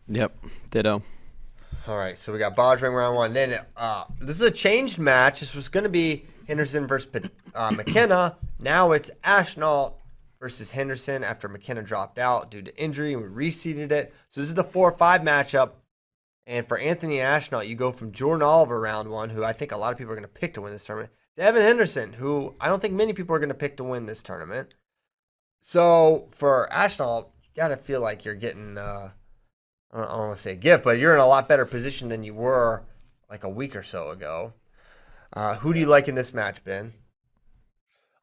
Yep, ditto. All right, so we got Bajrang round one. Then this is a changed match. This was going to be Henderson versus McKenna. Now it's Ashnault versus Henderson after McKenna dropped out due to injury, and we reseeded it. So this is the 4-5 matchup. And for Anthony Ashnault, you go from Jordan Oliver round one, who I think a lot of people are going to pick to win this tournament, to Evan Henderson, who I don't think many people are going to pick to win this tournament. So for Ashnault, you got to feel like you're getting I don't want to say a gift, but you're in a lot better position than you were like a week or so ago. Who do you like in this match, Ben?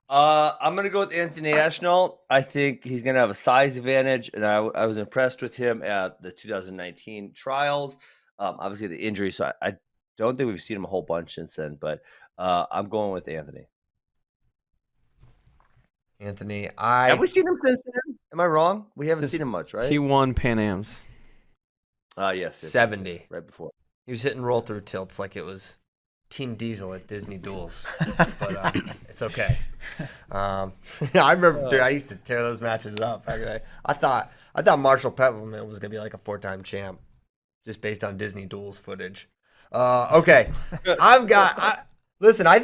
I'm going to go with Anthony Ashnault. I think he's going to have a size advantage, and I was impressed with him at the 2019 trials. Obviously, the injury, so I don't think we've seen him a whole bunch since then, but I'm going with Anthony. Have we seen him since then? Am I wrong? We haven't seen him much, right? He won Pan Am's. Yes. 70. Right before. He was hitting roll-through tilts like it was Team Diesel at Disney Duels. But it's okay. I remember, dude, I used to tear those matches up. I thought Marshall Peppermint was gonna be like a 4-time champ, just based on Disney Duels footage. Okay, listen. I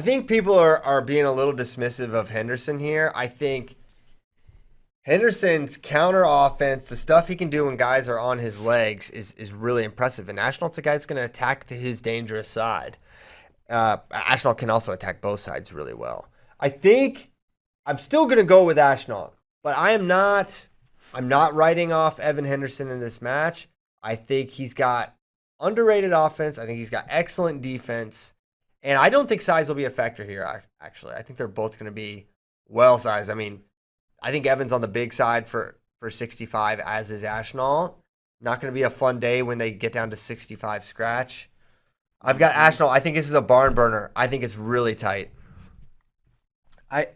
think people are being a little dismissive of Henderson here. I think Henderson's counter offense, the stuff he can do when guys are on his legs, is really impressive. And Ashnal's a guy that's going to attack his dangerous side. Ashnal can also attack both sides really well. I think I'm still going to go with Ashnal, but I'm not writing off Evan Henderson in this match. I think he's got underrated offense. I think he's got excellent defense. And I don't think size will be a factor here, actually. I think they're both going to be well-sized. I mean, I think Evan's on the big side for 65, as is Ashnal. Not going to be a fun day when they get down to 65 scratch. I've got Ashnal. I think this is a barn burner. I think it's really tight.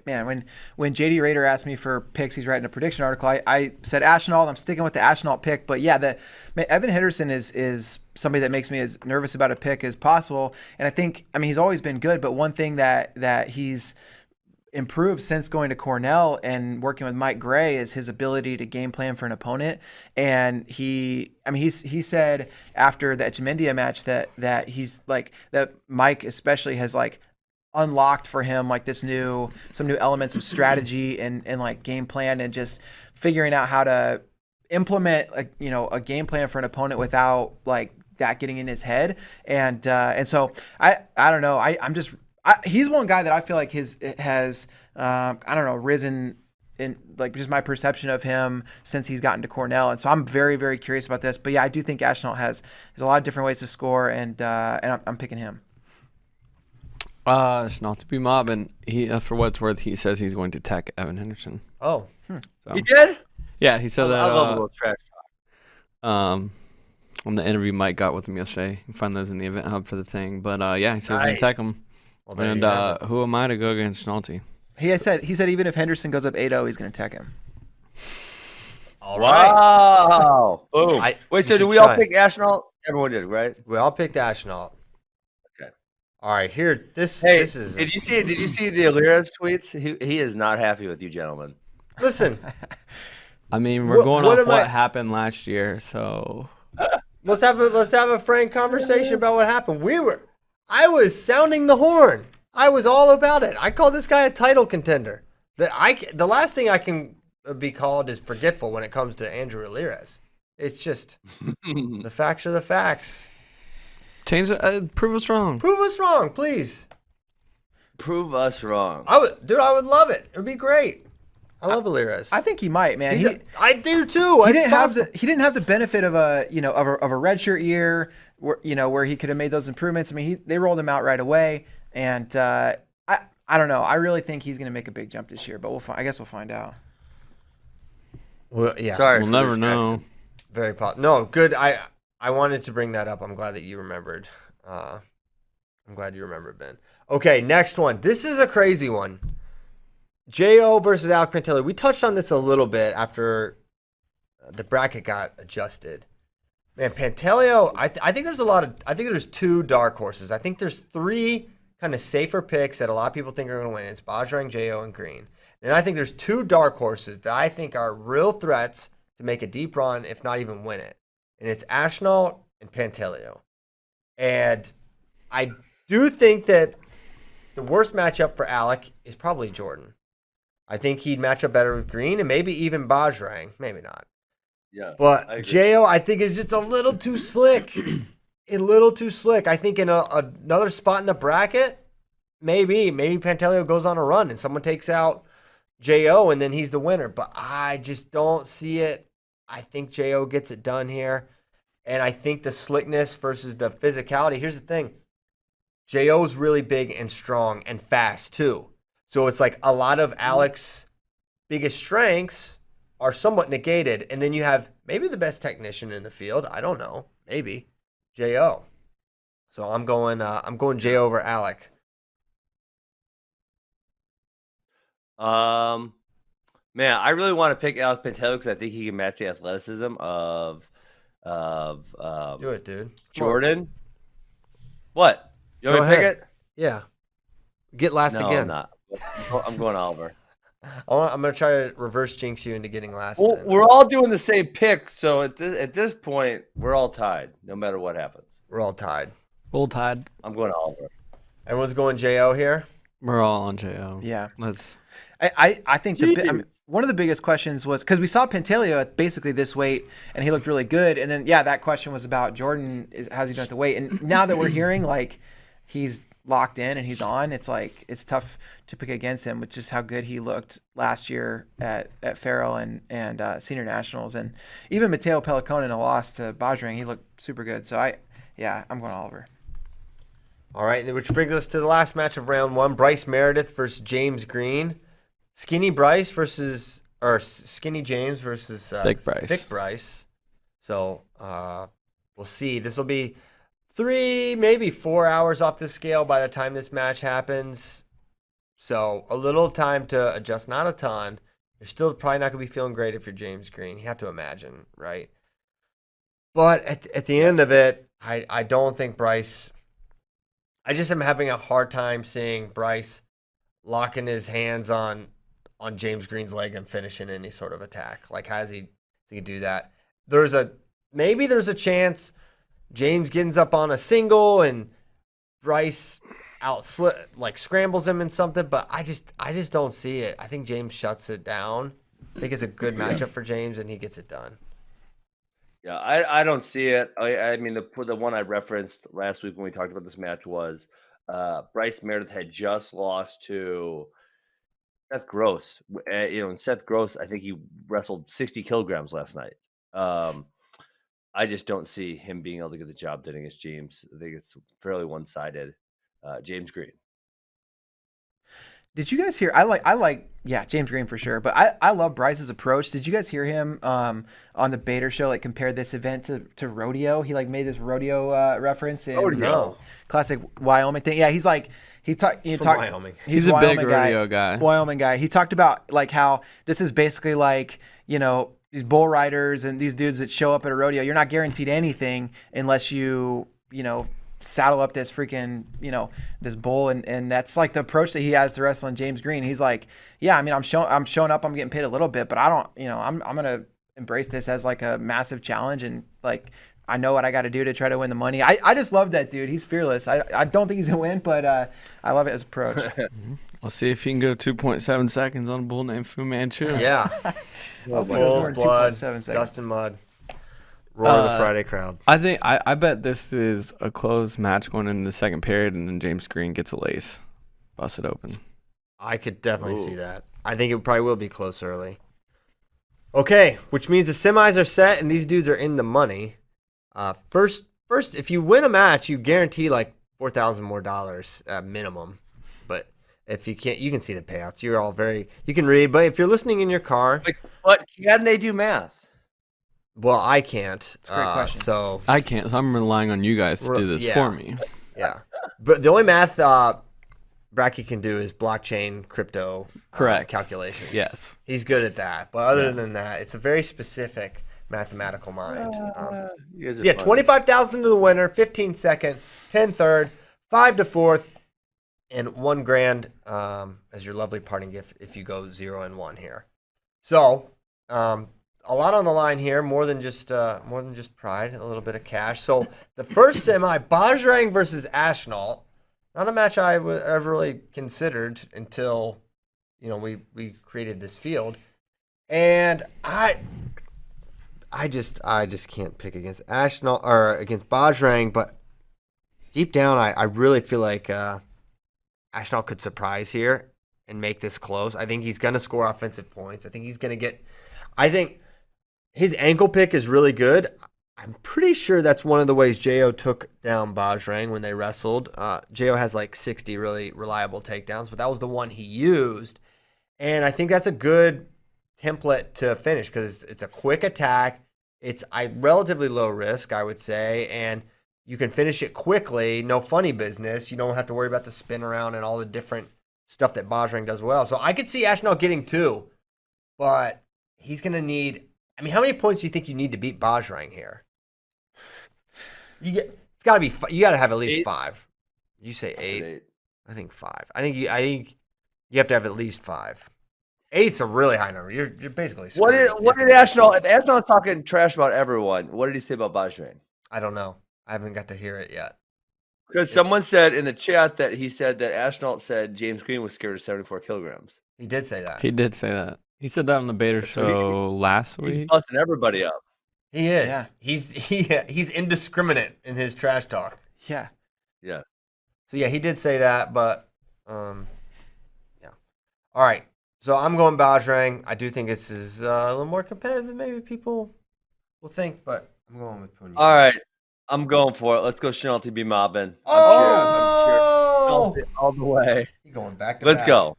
When JD Rader asked me for picks, he's writing a prediction article. I said Ashnal. I'm sticking with the Ashnal pick. But yeah, Evan Henderson is somebody that makes me as nervous about a pick as possible. And I think, he's always been good. But one thing that he's improved since going to Cornell and working with Mike Gray is his ability to game plan for an opponent. And he said after the Echemendia match that he's like, that Mike especially has like unlocked for him like some new elements of strategy and like game plan, and just figuring out how to implement a game plan for an opponent without like that getting in his head. And so I don't know. He's one guy that I feel like has risen in like just my perception of him since he's gotten to Cornell. And so I'm very, very curious about this. But yeah, I do think Ashnal has a lot of different ways to score, and I'm picking him. It's not to be mobbing. He, for what it's worth, he says he's going to attack Evan Henderson. Oh, so, he did? Yeah, he said that. I love a little trash talk. On the interview Mike got with him yesterday. You can find those in the event hub for the thing. But yeah, he says he's going to attack him. Well, and who am I to go against Schnalte? He said even if Henderson goes up 8-0, he's going to attack him. All right. Wow. Boom. Wait, so do we all pick Ashnal? Everyone did, right? We all picked Ashnal. Okay. All right, here. This is. Did you see the Alira's tweets? He is not happy with you, gentlemen. Listen. We're going off what happened last year, so let's have a frank conversation about what happened. I was sounding the horn. I was all about it. I called this guy a title contender. The last thing I can be called is forgetful when it comes to Andrew Alirez. It's just the facts are the facts. Change it. Prove us wrong. Prove us wrong, please. Prove us wrong. I would love it. It would be great. I love Alirez. I think he might, man. I do too. He didn't have the benefit of a redshirt year where he could have made those improvements. They rolled him out right away, and I don't know. I really think he's going to make a big jump this year, but I guess we'll find out. Well, yeah. Sorry, we'll never know. Very no, good. I wanted to bring that up. I'm glad that you remembered. I'm glad you remembered, Ben. Okay, next one. This is a crazy one. J.O. versus Alec Pantelli. We touched on this a little bit after the bracket got adjusted. Man, Pantelio, I think there's two dark horses. I think there's three kind of safer picks that a lot of people think are going to win. It's Bajrang, J.O., and Green. And I think there's two dark horses that I think are real threats to make a deep run, if not even win it. And it's Ashnal and Pantelio. And I do think that the worst matchup for Alec is probably Jordan. I think he'd match up better with Green and maybe even Bajrang. Maybe not. Yeah. But J.O., I think, is just a little too slick. I think in another spot in the bracket, maybe Pantelio goes on a run and someone takes out J.O. and then he's the winner. But I just don't see it. I think J.O. gets it done here. And I think the slickness versus the physicality. Here's the thing. J.O.'s really big and strong and fast too. So it's like a lot of Alec's biggest strengths are somewhat negated. And then you have maybe the best technician in the field. I don't know. Maybe J.O. So I'm going J.O. over Alec. Man, I really want to pick Alec Pantelio because I think he can match the athleticism of do it, dude. Jordan. What? You want me to pick it? Yeah. Get last again. I'm not. I'm going Oliver. I'm going to try to reverse jinx you into getting last. Well, we're all doing the same pick, so at this point, we're all tied, no matter what happens. We're all tied. Roll Tide. I'm going Oliver. Everyone's going JO here? We're all on JO. Yeah. I think one of the biggest questions was because we saw Pantaleo at basically this weight and he looked really good. And then, that question was about Jordan. How's he doing at the weight? And now that we're hearing like he's locked in and he's on, it's like it's tough to pick against him, which is how good he looked last year at Farrell and Senior Nationals. And even Matteo Pellicone in a loss to Bajrang, he looked super good. So I'm going Oliver. All right, which brings us to the last match of round one: Bryce Meredith versus James Green. Skinny James versus Thick Bryce. Thick Bryce. So we'll see. This will be 3, maybe 4 hours off the scale by the time this match happens. So a little time to adjust, not a ton. You're still probably not going to be feeling great if you're James Green. You have to imagine, right? But at the end of it, I don't think Bryce... I just am having a hard time seeing Bryce locking his hands on James Green's leg and finishing any sort of attack. Like, how does he do that? Maybe there's a chance James gets up on a single and Bryce scrambles him in something, but I just don't see it. I think James shuts it down. I think it's a good matchup for James and he gets it done. Yeah, I don't see it. I mean, the one I referenced last week when we talked about this match was Bryce Meredith had just lost to Seth Gross. And Seth Gross, I think he wrestled 60 kilograms last night. I just don't see him being able to get the job done against James. I think it's fairly one-sided. James Green. Did you guys hear? I like James Green for sure, but I love Bryce's approach. Did you guys hear him on the Bader show? Like compare this event to rodeo. He like made this rodeo reference in classic Wyoming thing. Yeah, he's like Wyoming. He's a big rodeo guy. Wyoming guy. He talked about like how this is basically like these bull riders and these dudes that show up at a rodeo. You're not guaranteed anything unless you saddle up this freaking, this bull. And that's like the approach that he has to wrestling James Green. He's like, yeah, I mean, I'm showing up, I'm getting paid a little bit, but I don't, I'm going to embrace this as like a massive challenge. And like, I know what I got to do to try to win the money. I just love that dude. He's fearless. I don't think he's going to win, but I love his approach. We'll see if he can go 2.7 seconds on a bull named Fu Manchu. Yeah. Bulls, blood, dust and mud. Roar the Friday crowd. I bet this is a close match going into the second period, and then James Green gets a lace, bust it open. I could definitely see that. I think it probably will be close early. Okay, which means the semis are set and these dudes are in the money. First, if you win a match, you guarantee like $4,000 more at minimum. But if you can't, you can see the payouts. You're all you can read. But if you're listening in your car, but can they do math? Well, I can't. That's a great question. So I can't. So I'm relying on you guys to do this for me. Yeah, but the only math Bracky can do is blockchain crypto calculations. Yes, he's good at that. But other than that, it's a very specific mathematical mind. Yeah, 25,000 to the winner, 15 second, 10 third, 5 to fourth, and $1,000 as your lovely parting gift if you go 0-1 here. So. A lot on the line here, more than just pride, a little bit of cash. So the first semi, Bajrang versus Ashnault, not a match I ever really considered until we created this field, and I just can't pick against Ashnault or against Bajrang, but deep down I really feel like Ashnault could surprise here and make this close. I think he's gonna score offensive points. I think he's gonna get. I think. His ankle pick is really good. I'm pretty sure that's one of the ways Jo took down Bajrang when they wrestled. Jo has like 60 really reliable takedowns, but that was the one he used. And I think that's a good template to finish because it's a quick attack. It's relatively low risk, I would say, and you can finish it quickly. No funny business. You don't have to worry about the spin around and all the different stuff that Bajrang does well. So I could see Ashnault getting 2, but he's going to need... I mean, how many points do you think you need to beat Bajrang here? It's got to be. You got to have at least 5. You say 8. I think 5. I think you have to have at least 5. 8's a really high number. You're basically screwed. What did Ashnall? If Ashnall is talking trash about everyone, what did he say about Bajrang? I don't know. I haven't got to hear it yet. Because someone said in the chat that he said that Ashnall said James Green was scared of 74 kilograms. He did say that. He did say that. He said that on the Bader show last week. He's busting everybody up. He is. Yeah. He's indiscriminate in his trash talk. Yeah. Yeah. So yeah, he did say that, but yeah. All right. So I'm going Bajrang. I do think this is a little more competitive than maybe people will think, but I'm going with Punya. All right. I'm going for it. Let's go Shelty be mobbing. I'm cheering all the way. You're going back to Let's back. go.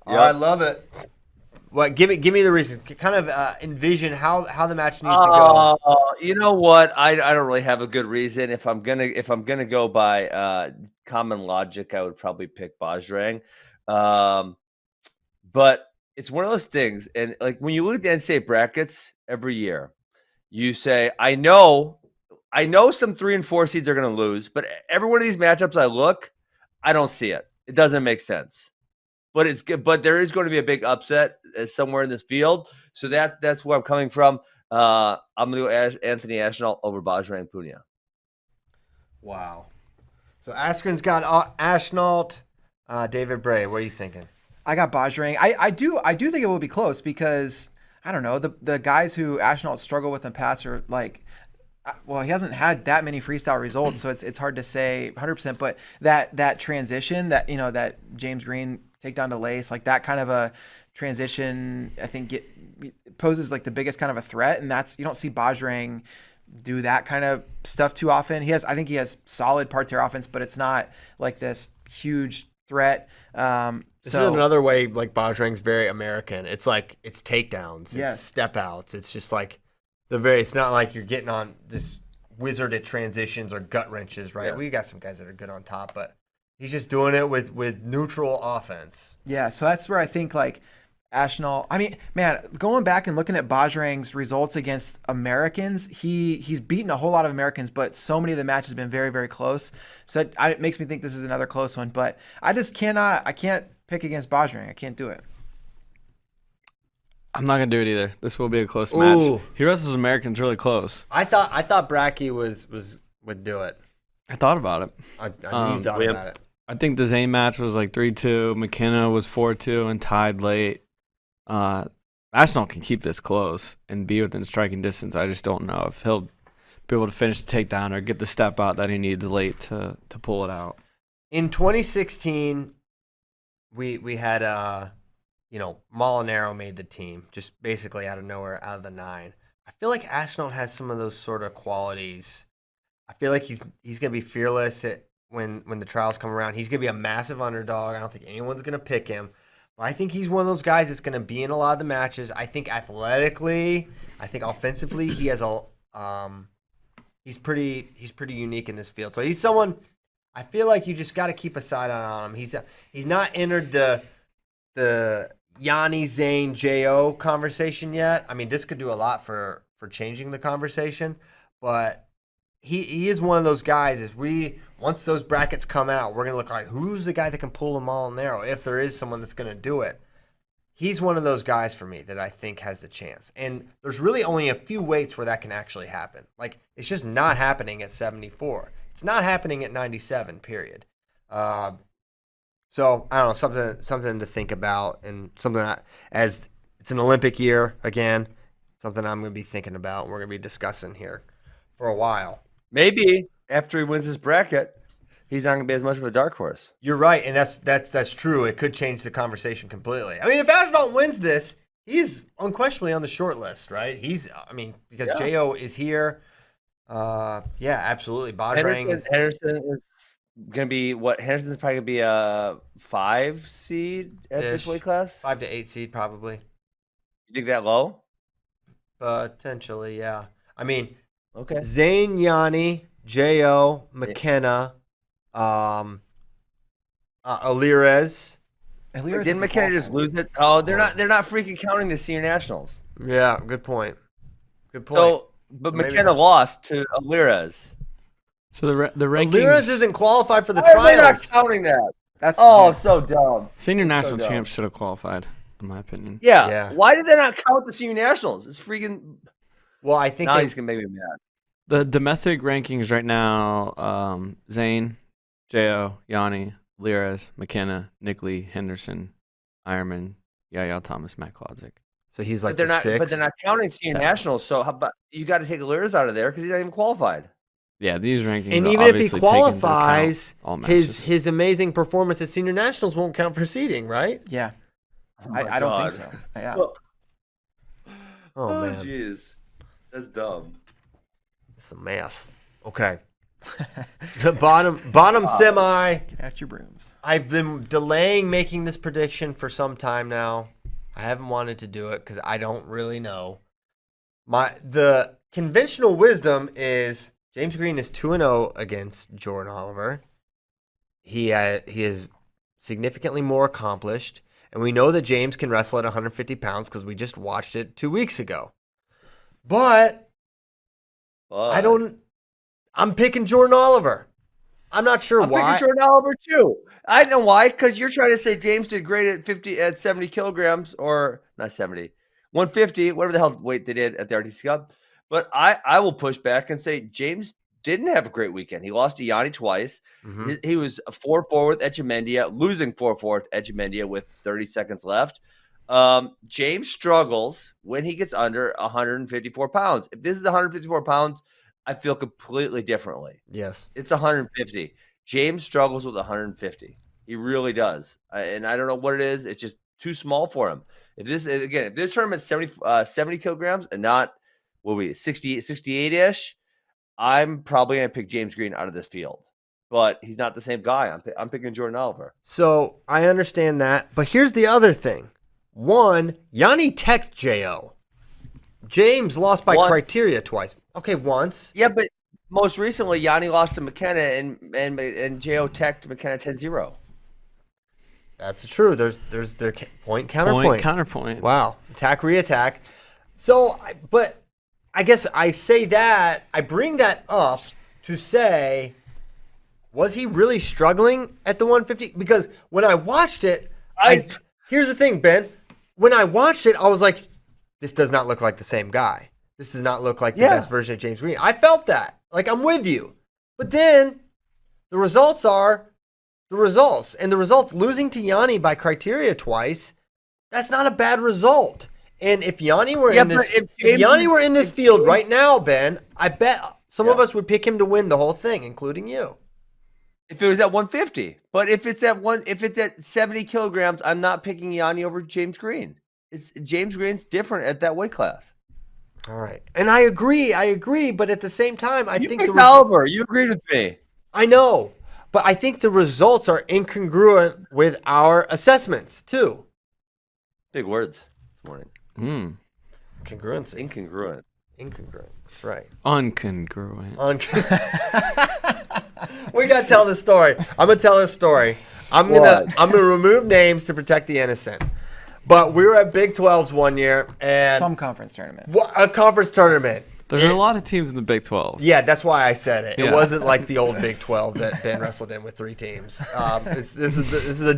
Oh, I love it. What? Give me the reason. Kind of envision how the match needs to go. You know what? I don't really have a good reason. If I'm gonna go by common logic, I would probably pick Bajrang. But it's one of those things, and like when you look at the NCAA brackets every year, you say, I know some 3 and 4 seeds are going to lose, but every one of these matchups I don't see it. It doesn't make sense. But it's good. But there is going to be a big upset somewhere in this field. So that's where I'm coming from. I'm going to go Anthony Ashnall over Bajrang Punya. Wow. So Askren's got Ashnall. David Bray, what are you thinking? I got Bajrang. I do think it will be close because I don't know, the guys who Ashnall struggle with in the past are like, well, he hasn't had that many freestyle results, so it's hard to say 100%. But that transition, that James Green takedown to Lace, like that kind of a transition, I think poses like the biggest kind of a threat, and that's you don't see Bajrang do that kind of stuff too often. I think he has solid parterre offense, but it's not like this huge threat. This is another way like Bajrang's very American. It's like it's takedowns, it's step outs. It's just like it's not like you're getting on this wizard at transitions or gut wrenches, right? Yeah. We got some guys that are good on top, but he's just doing it with neutral offense. Yeah, so that's where I think like Ashnall. I mean, man, going back and looking at Bajrang's results against Americans, he's beaten a whole lot of Americans, but so many of the matches have been very, very close. So it makes me think this is another close one. But I can't pick against Bajrang. I can't do it. I'm not gonna do it either. This will be a close match. He wrestles Americans really close. I thought Bracky would do it. I thought about it. I knew you thought about it. I think the Zayn match was like 3-2. McKenna was 4-2 and tied late. Ashnall can keep this close and be within striking distance. I just don't know if he'll be able to finish the takedown or get the step out that he needs late to pull it out. In 2016, we had Molinaro made the team just basically out of nowhere, out of the 9. I feel like Ashnall has some of those sort of qualities. I feel like he's gonna be fearless when the trials come around. He's gonna be a massive underdog. I don't think anyone's gonna pick him. But I think he's one of those guys that's going to be in a lot of the matches. I think athletically, I think offensively, he has he's pretty unique in this field. So he's someone I feel like you just got to keep a side on him. He's not entered the Yanni Zayn Jo conversation yet. I mean, this could do a lot for changing the conversation, but he is one of those guys. Once those brackets come out, we're gonna look like who's the guy that can pull them all narrow if there is someone that's gonna do it. He's one of those guys for me that I think has the chance. And there's really only a few weights where that can actually happen. Like it's just not happening at 74. It's not happening at 97. Period. So I don't know, something to think about, and something as it's an Olympic year again, something I'm gonna be thinking about. And we're gonna be discussing here for a while. Maybe after he wins his bracket, he's not going to be as much of a dark horse. You're right, and that's true. It could change the conversation completely. I mean, if Ashnall wins this, he's unquestionably on the short list, right? Because Jo is here. Yeah, absolutely. Bajrang Henderson is going to be what? Henderson's probably going to be a 5 seed at this weight class? 5 to 8 seed, probably. You think that low? Potentially, yeah. I mean, okay. Zayn, Yanni, Jo, McKenna, Alirez. Didn't McKenna just lose it? Oh, they're not freaking counting the senior nationals. Yeah, good point. So McKenna lost to Alirez. So the rankings. Alirez isn't qualified for the trials. They're not counting that. That's so dumb. Senior national champs should have qualified, in my opinion. Yeah. Why did they not count the senior nationals? It's freaking. Well, I think now he's gonna make me mad. The domestic rankings right now: Zane, Jo, Yanni, Liras, McKenna, Nick Lee, Henderson, Ironman, Yaya Thomas, Matt Klodzik. So he's like but they're sixth. But they're not counting senior nationals. So how about you got to take Liras out of there because he's not even qualified. Yeah, these rankings. And even if he qualifies, his amazing performance at senior nationals won't count for seeding, right? Yeah. Oh I don't think so. Yeah. Oh man. Jeez. That's dumb. It's the math. Okay. The bottom semi. Get out your brooms. I've been delaying making this prediction for some time now. I haven't wanted to do it because I don't really know. The conventional wisdom is James Green is 2-0 against Jordan Oliver. He is significantly more accomplished, and we know that James can wrestle at 150 pounds because we just watched it 2 weeks ago. But I'm picking Jordan Oliver. I'm not sure why. I'm picking Jordan Oliver too. I know why, because you're trying to say James did great at 70 kilograms, or not 70, 150, whatever the hell weight they did at the RTC Cup. But I will push back and say James didn't have a great weekend. He lost to Yanni twice. Mm-hmm. He was 4-4 with Echemendia, losing 4-4 with Echemendia with 30 seconds left. James struggles when he gets under 154 pounds. If this is 154 pounds, I feel completely differently. Yes. It's 150. James struggles with 150. He really does. And I don't know what it is. It's just too small for him. If this tournament's 70 kilograms and not, 68-ish, I'm probably going to pick James Green out of this field. But he's not the same guy. I'm picking Jordan Oliver. So I understand that. But here's the other thing. One, Yanni teched Jo. James lost by criteria twice. Okay, once. Yeah, but most recently, Yanni lost to McKenna and Jo teched McKenna 10-0. That's true. There's their point, counterpoint. Point, counterpoint. Wow. Attack, reattack. So, but I guess I say that, I bring that up to say, was he really struggling at the 150? Because when I watched it, here's the thing, Ben. When I watched it, I was like, this does not look like the same guy. This does not look like the best version of James Green. I felt that. Like, I'm with you. But then the results are the results. And the results, losing to Yanni by criteria twice, that's not a bad result. And if Yanni were in this field right now, Ben, I bet some of us would pick him to win the whole thing, including you. If it was at 150. But if it's at 70 kilograms, I'm not picking Yanni over James Green. James Green's different at that weight class. All right. And I agree, but at the same time, I think the Oliver, you agreed with me. I know, but I think the results are incongruent with our assessments too. Big words this morning. Congruency. Incongruent. That's right. Uncongruent. We gotta tell this story. I'm gonna tell this story. I'm gonna remove names to protect the innocent. But we were at Big 12s one year, and some conference tournament. A conference tournament. There's a lot of teams in the Big 12. Yeah, that's why I said it. Yeah. It wasn't like the old Big 12 that Ben wrestled in with 3 teams. This is a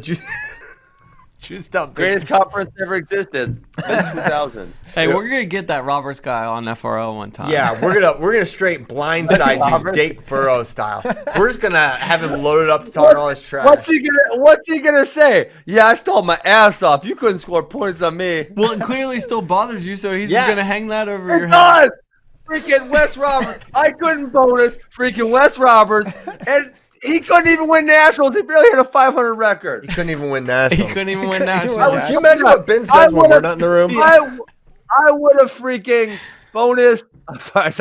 juiced up greatest conference ever existed. 2000. Hey, we're gonna get that Roberts guy on FRL one time. Yeah, we're gonna straight blindside you, Dake Burrow style. We're just gonna have him loaded up to talk all his trash. What's he gonna say? Yeah, I stole my ass off. You couldn't score points on me. Well, it clearly still bothers you, so he's just gonna hang that over your head. Freaking Wes Roberts. I couldn't bonus freaking Wes Roberts, and he couldn't even win nationals. He barely had a 500 record. He couldn't even win nationals. Can you imagine what Ben says when we're not in the room? I would have freaking bonus. I'm sorry,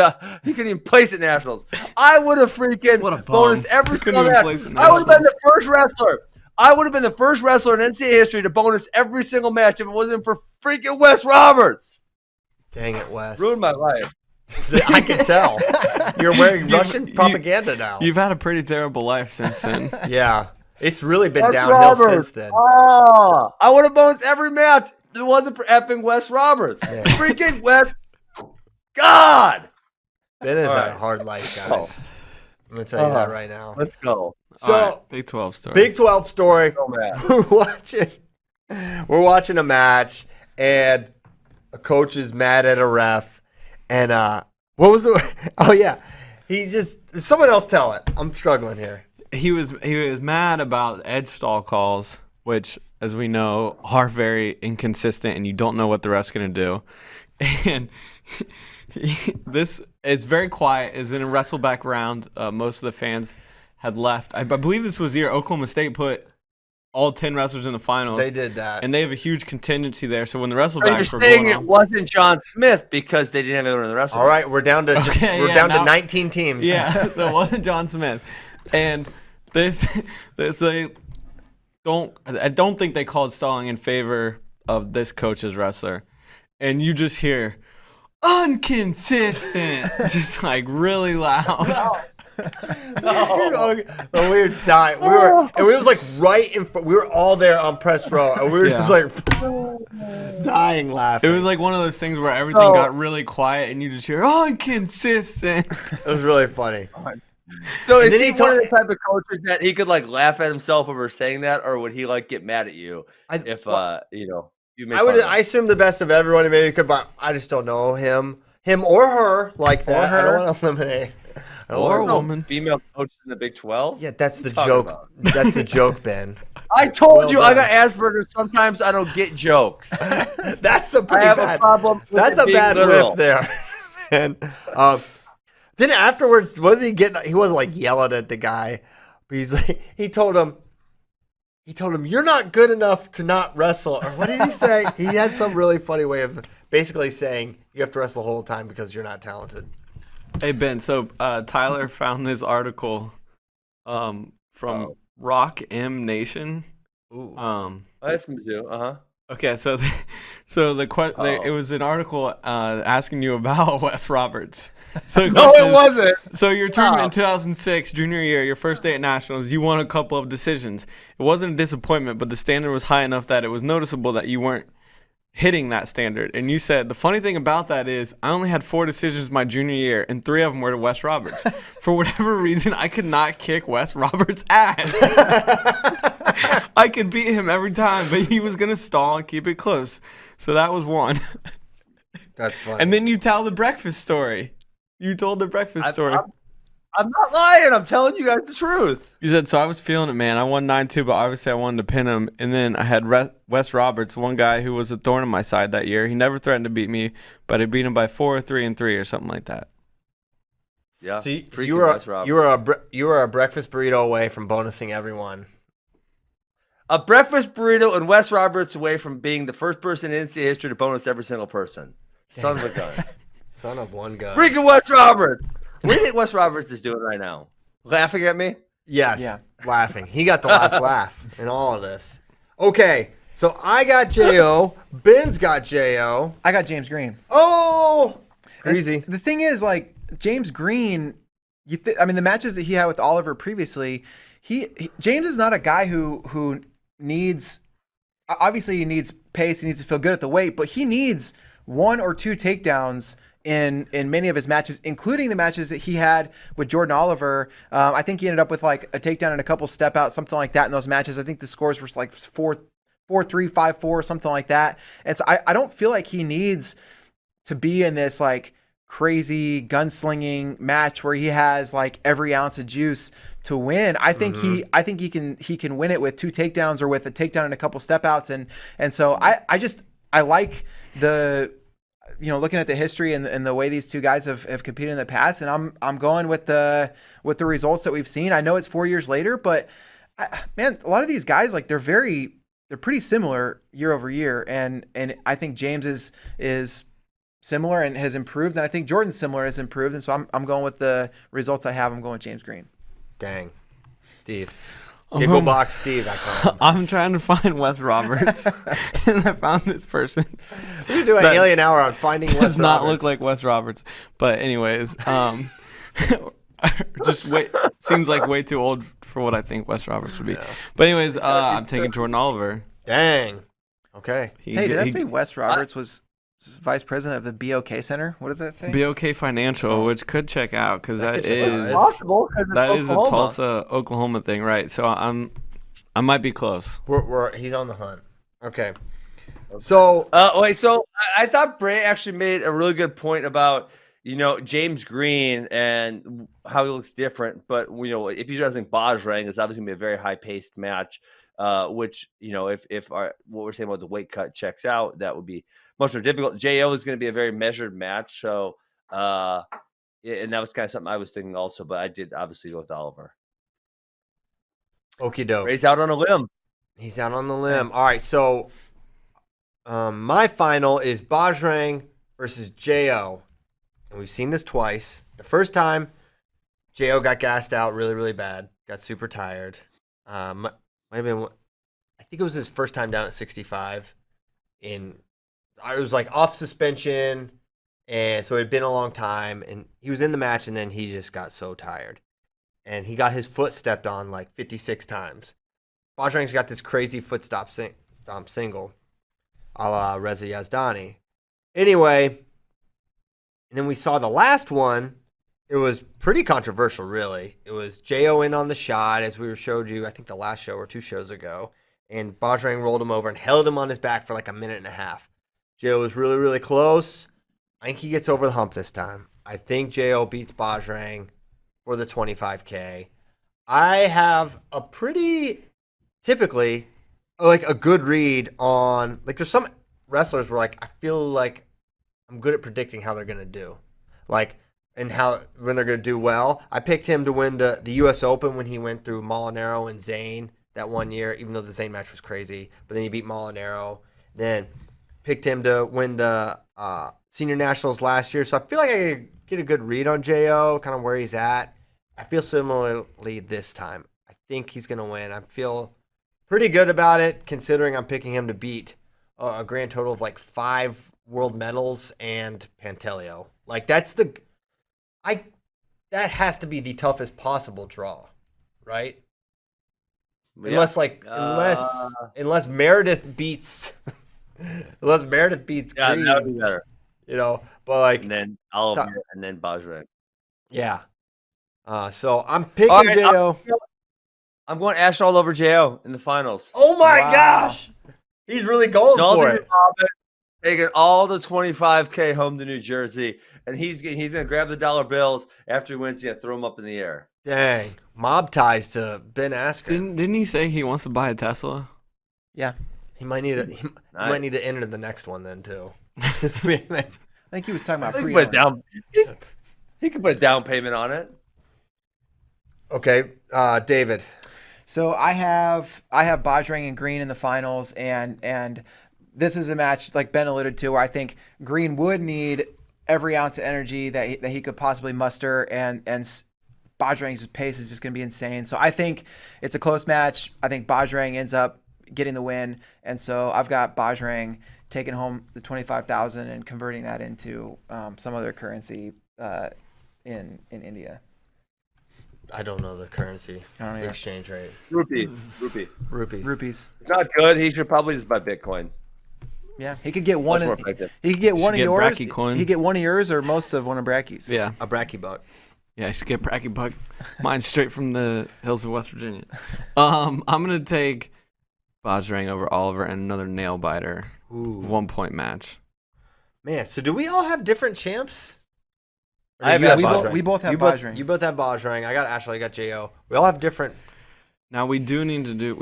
he couldn't even place at nationals. I would have freaking bonused every single match. I would have been the first wrestler. I would have been the first wrestler in NCAA history to bonus every single match if it wasn't for freaking Wes Roberts. Dang it, Wes. Ruined my life. I can tell. You're wearing Russian propaganda now. You've had a pretty terrible life since then. Yeah. It's really been downhill since then. Oh, I would have bonused every match if it wasn't for effing Wes Roberts. Yeah. Freaking Wes. God. Ben has had a hard life, guys. I'm going to tell you that right now. Let's go. So right, Big 12 story. Big 12 story. Oh, man. We're watching a match, and a coach is mad at a ref, and what was the? Oh yeah, someone else tell it. I'm struggling here. He was mad about edge stall calls, which, as we know, are very inconsistent, and you don't know what the ref's going to do. And this is very quiet. Is in a wrestleback round. Most of the fans had left. I believe this was the year Oklahoma State put all 10 wrestlers in the finals. They did that, and they have a huge contingency there. So when the wrestlebacks were saying it wasn't John Smith because they didn't have anyone in the wrestleback. All right, we're down to to 19 teams. Yeah, so it wasn't John Smith, and I don't think they called stalling in favor of this coach's wrestler, and you just hear inconsistent, just like really loud. The weird die. We was like right in front. We were all there on press row, and we were just like dying laughing. It was like one of those things where everything got really quiet, and you just hear inconsistent. It was really funny. So is he one of the type of coaches that he could like laugh at himself over saying that, or would he like get mad at you if you make I assume the best of everyone, and maybe he could, but I just don't know him or her like that. I don't want to eliminate. Or a woman. Female coaches in the Big 12? Yeah, that's the joke. That's the joke, Ben. I told you I got Asperger's. Sometimes I don't get jokes. That's a pretty bad problem. That's a bad riff there. And then afterwards, what did he get? He wasn't like yelling at the guy. But he told him, "You're not good enough to not wrestle." Or what did he say? He had some really funny way of basically saying you have to wrestle the whole time because you're not talented. Hey, Ben, so Tyler found this article from Rock M Nation. Ooh. That's Mizzou. Uh-huh. Okay, it was an article asking you about Wes Roberts. So no, it wasn't. So your tournament in 2006, junior year, your first day at Nationals, you won a couple of decisions. It wasn't a disappointment, but the standard was high enough that it was noticeable that you weren't hitting that standard. And you said, the funny thing about that is I only had 4 decisions my junior year, and 3 of them were to Wes Roberts. For whatever reason, I could not kick Wes Roberts' ass. I could beat him every time, but he was going to stall and keep it close. So that was one. That's funny. And then you tell the breakfast story. You told the breakfast story. I'm not lying. I'm telling you guys the truth. You said, so I was feeling it, man. I won 9-2, but obviously I wanted to pin him. And then I had Wes Roberts, one guy who was a thorn in my side that year. He never threatened to beat me, but I beat him by 4, 3, and 3 or something like that. Yeah. So you were a breakfast burrito away from bonusing everyone. A breakfast burrito and Wes Roberts away from being the first person in NCAA history to bonus every single person. Son of a gun. Son of one gun. Freaking Wes Roberts. What do you think Wes Roberts is doing right now? Laughing at me? Yes. Yeah. Laughing. He got the last laugh in all of this. Okay. So I got J.O. Ben's got J.O. I got James Green. Oh! Crazy. The thing is, like, James Green, the matches that he had with Oliver previously, James is not a guy who needs, obviously he needs pace, he needs to feel good at the weight, but he needs 1 or 2 takedowns in many of his matches, including the matches that he had with Jordan Oliver. I think he ended up with like a takedown and a couple step out, something like that in those matches. I think the scores were like 4-3, 5-4, something like that. And so I don't feel like he needs to be in this like crazy gunslinging match where he has like every ounce of juice to win. I think he can win it with 2 takedowns or with a takedown and a couple step outs. And so I like the, looking at the history and the way these 2 guys have competed in the past, and I'm going with the results that we've seen. I know it's 4 years later, but man, a lot of these guys, like they're pretty similar year over year, and I think James is similar and has improved, and I think Jordan's similar has improved, and so I'm going with the results I have. I'm going with James Green. Dang, Steve. Giggle box Steve, I call him. I'm trying to find Wes Roberts, and I found this person. We're gonna do an alien hour on finding Wes Roberts. Does not look like Wes Roberts, but anyways, seems like way too old for what I think Wes Roberts would be. Yeah. But anyways, I'm taking Jordan Oliver. Dang. Okay. Did I say Wes Roberts was vice president of the BOK Center. What does that say? BOK Financial, which could check out because that is possible. That is a Tulsa, Oklahoma thing, right? So I might be close. He's on the hunt. Okay. So wait. So I thought Bray actually made a really good point about James Green and how he looks different. But if he doesn't Bajrang, it's obviously gonna be a very high paced match. Which if what we're saying about the weight cut checks out, that would be much more difficult. JO is going to be a very measured match. So and that was kind of something I was thinking also. But I did obviously go with Oliver. Okie doke. Ray's out on a limb. He's out on the limb. All right, so my final is Bajrang versus JO. And we've seen this twice. The first time, JO got gassed out really, really bad. Got super tired. Might have been, I think it was his first time down at 65. It was like off suspension, and so it had been a long time. And he was in the match, and then he just got so tired. And he got his foot stepped on like 56 times. Bajrang's got this crazy foot stomp single, a la Reza Yazdani. Anyway, and then we saw the last one. It was pretty controversial, really. It was JO in on the shot, as we showed you, I think the last show or 2 shows ago. And Bajrang rolled him over and held him on his back for like a minute and a half. JO was really, really close. I think he gets over the hump this time. I think JO beats Bajrang for the 25K. I have a pretty, typically, like a good read on, like there's some wrestlers where like I feel like I'm good at predicting how they're going to do. Like, and when they're going to do well. I picked him to win the U.S. Open when he went through Molinaro and Zayn that one year, even though the Zayn match was crazy. But then he beat Molinaro. Then picked him to win the Senior Nationals last year. So I feel like I could get a good read on JO, kind of where he's at. I feel similarly this time. I think he's going to win. I feel pretty good about it, considering I'm picking him to beat a grand total of like 5 world medals and Pantelio. Like that has to be the toughest possible draw, right? Yeah. Unless Meredith beats Green. Yeah, that would be better. But like, and then Oliver and then Bajrang. Yeah. So I'm picking JO. I'm going Ash all over JO in the finals. Oh my gosh, he's really going for it. Taking all the 25K home to New Jersey, and he's gonna grab the dollar bills after he wins. Yeah, throw them up in the air. Dang, mob ties to Ben Askren. Didn't he say he wants to buy a Tesla? Yeah, he might need might need to enter the next one then too. I think he was talking about he could put a down payment on it. Okay, David. So I have Bajrang and Green in the finals, and this is a match like Ben alluded to, where I think Green would need every ounce of energy that he could possibly muster, and Bajrang's pace is just going to be insane. So I think it's a close match. I think Bajrang ends up getting the win, and so I've got Bajrang taking home the 25,000 and converting that into some other currency in India. I don't know the currency, the exchange rate. Rupee. Rupees. It's not good. He should probably just buy Bitcoin. Yeah, he could get one. He could get one of yours. He could get one of yours or most of one of Bracky's. Yeah, a Bracky buck. Yeah, I should get Bracky buck. Mine straight from the hills of West Virginia. I'm gonna take Bajrang over Oliver and another nail biter. 1 point match. Man, so do we all have different champs? We both have Bajrang. You both have Bajrang. I got Ashley. I got JO. We all have different. Now we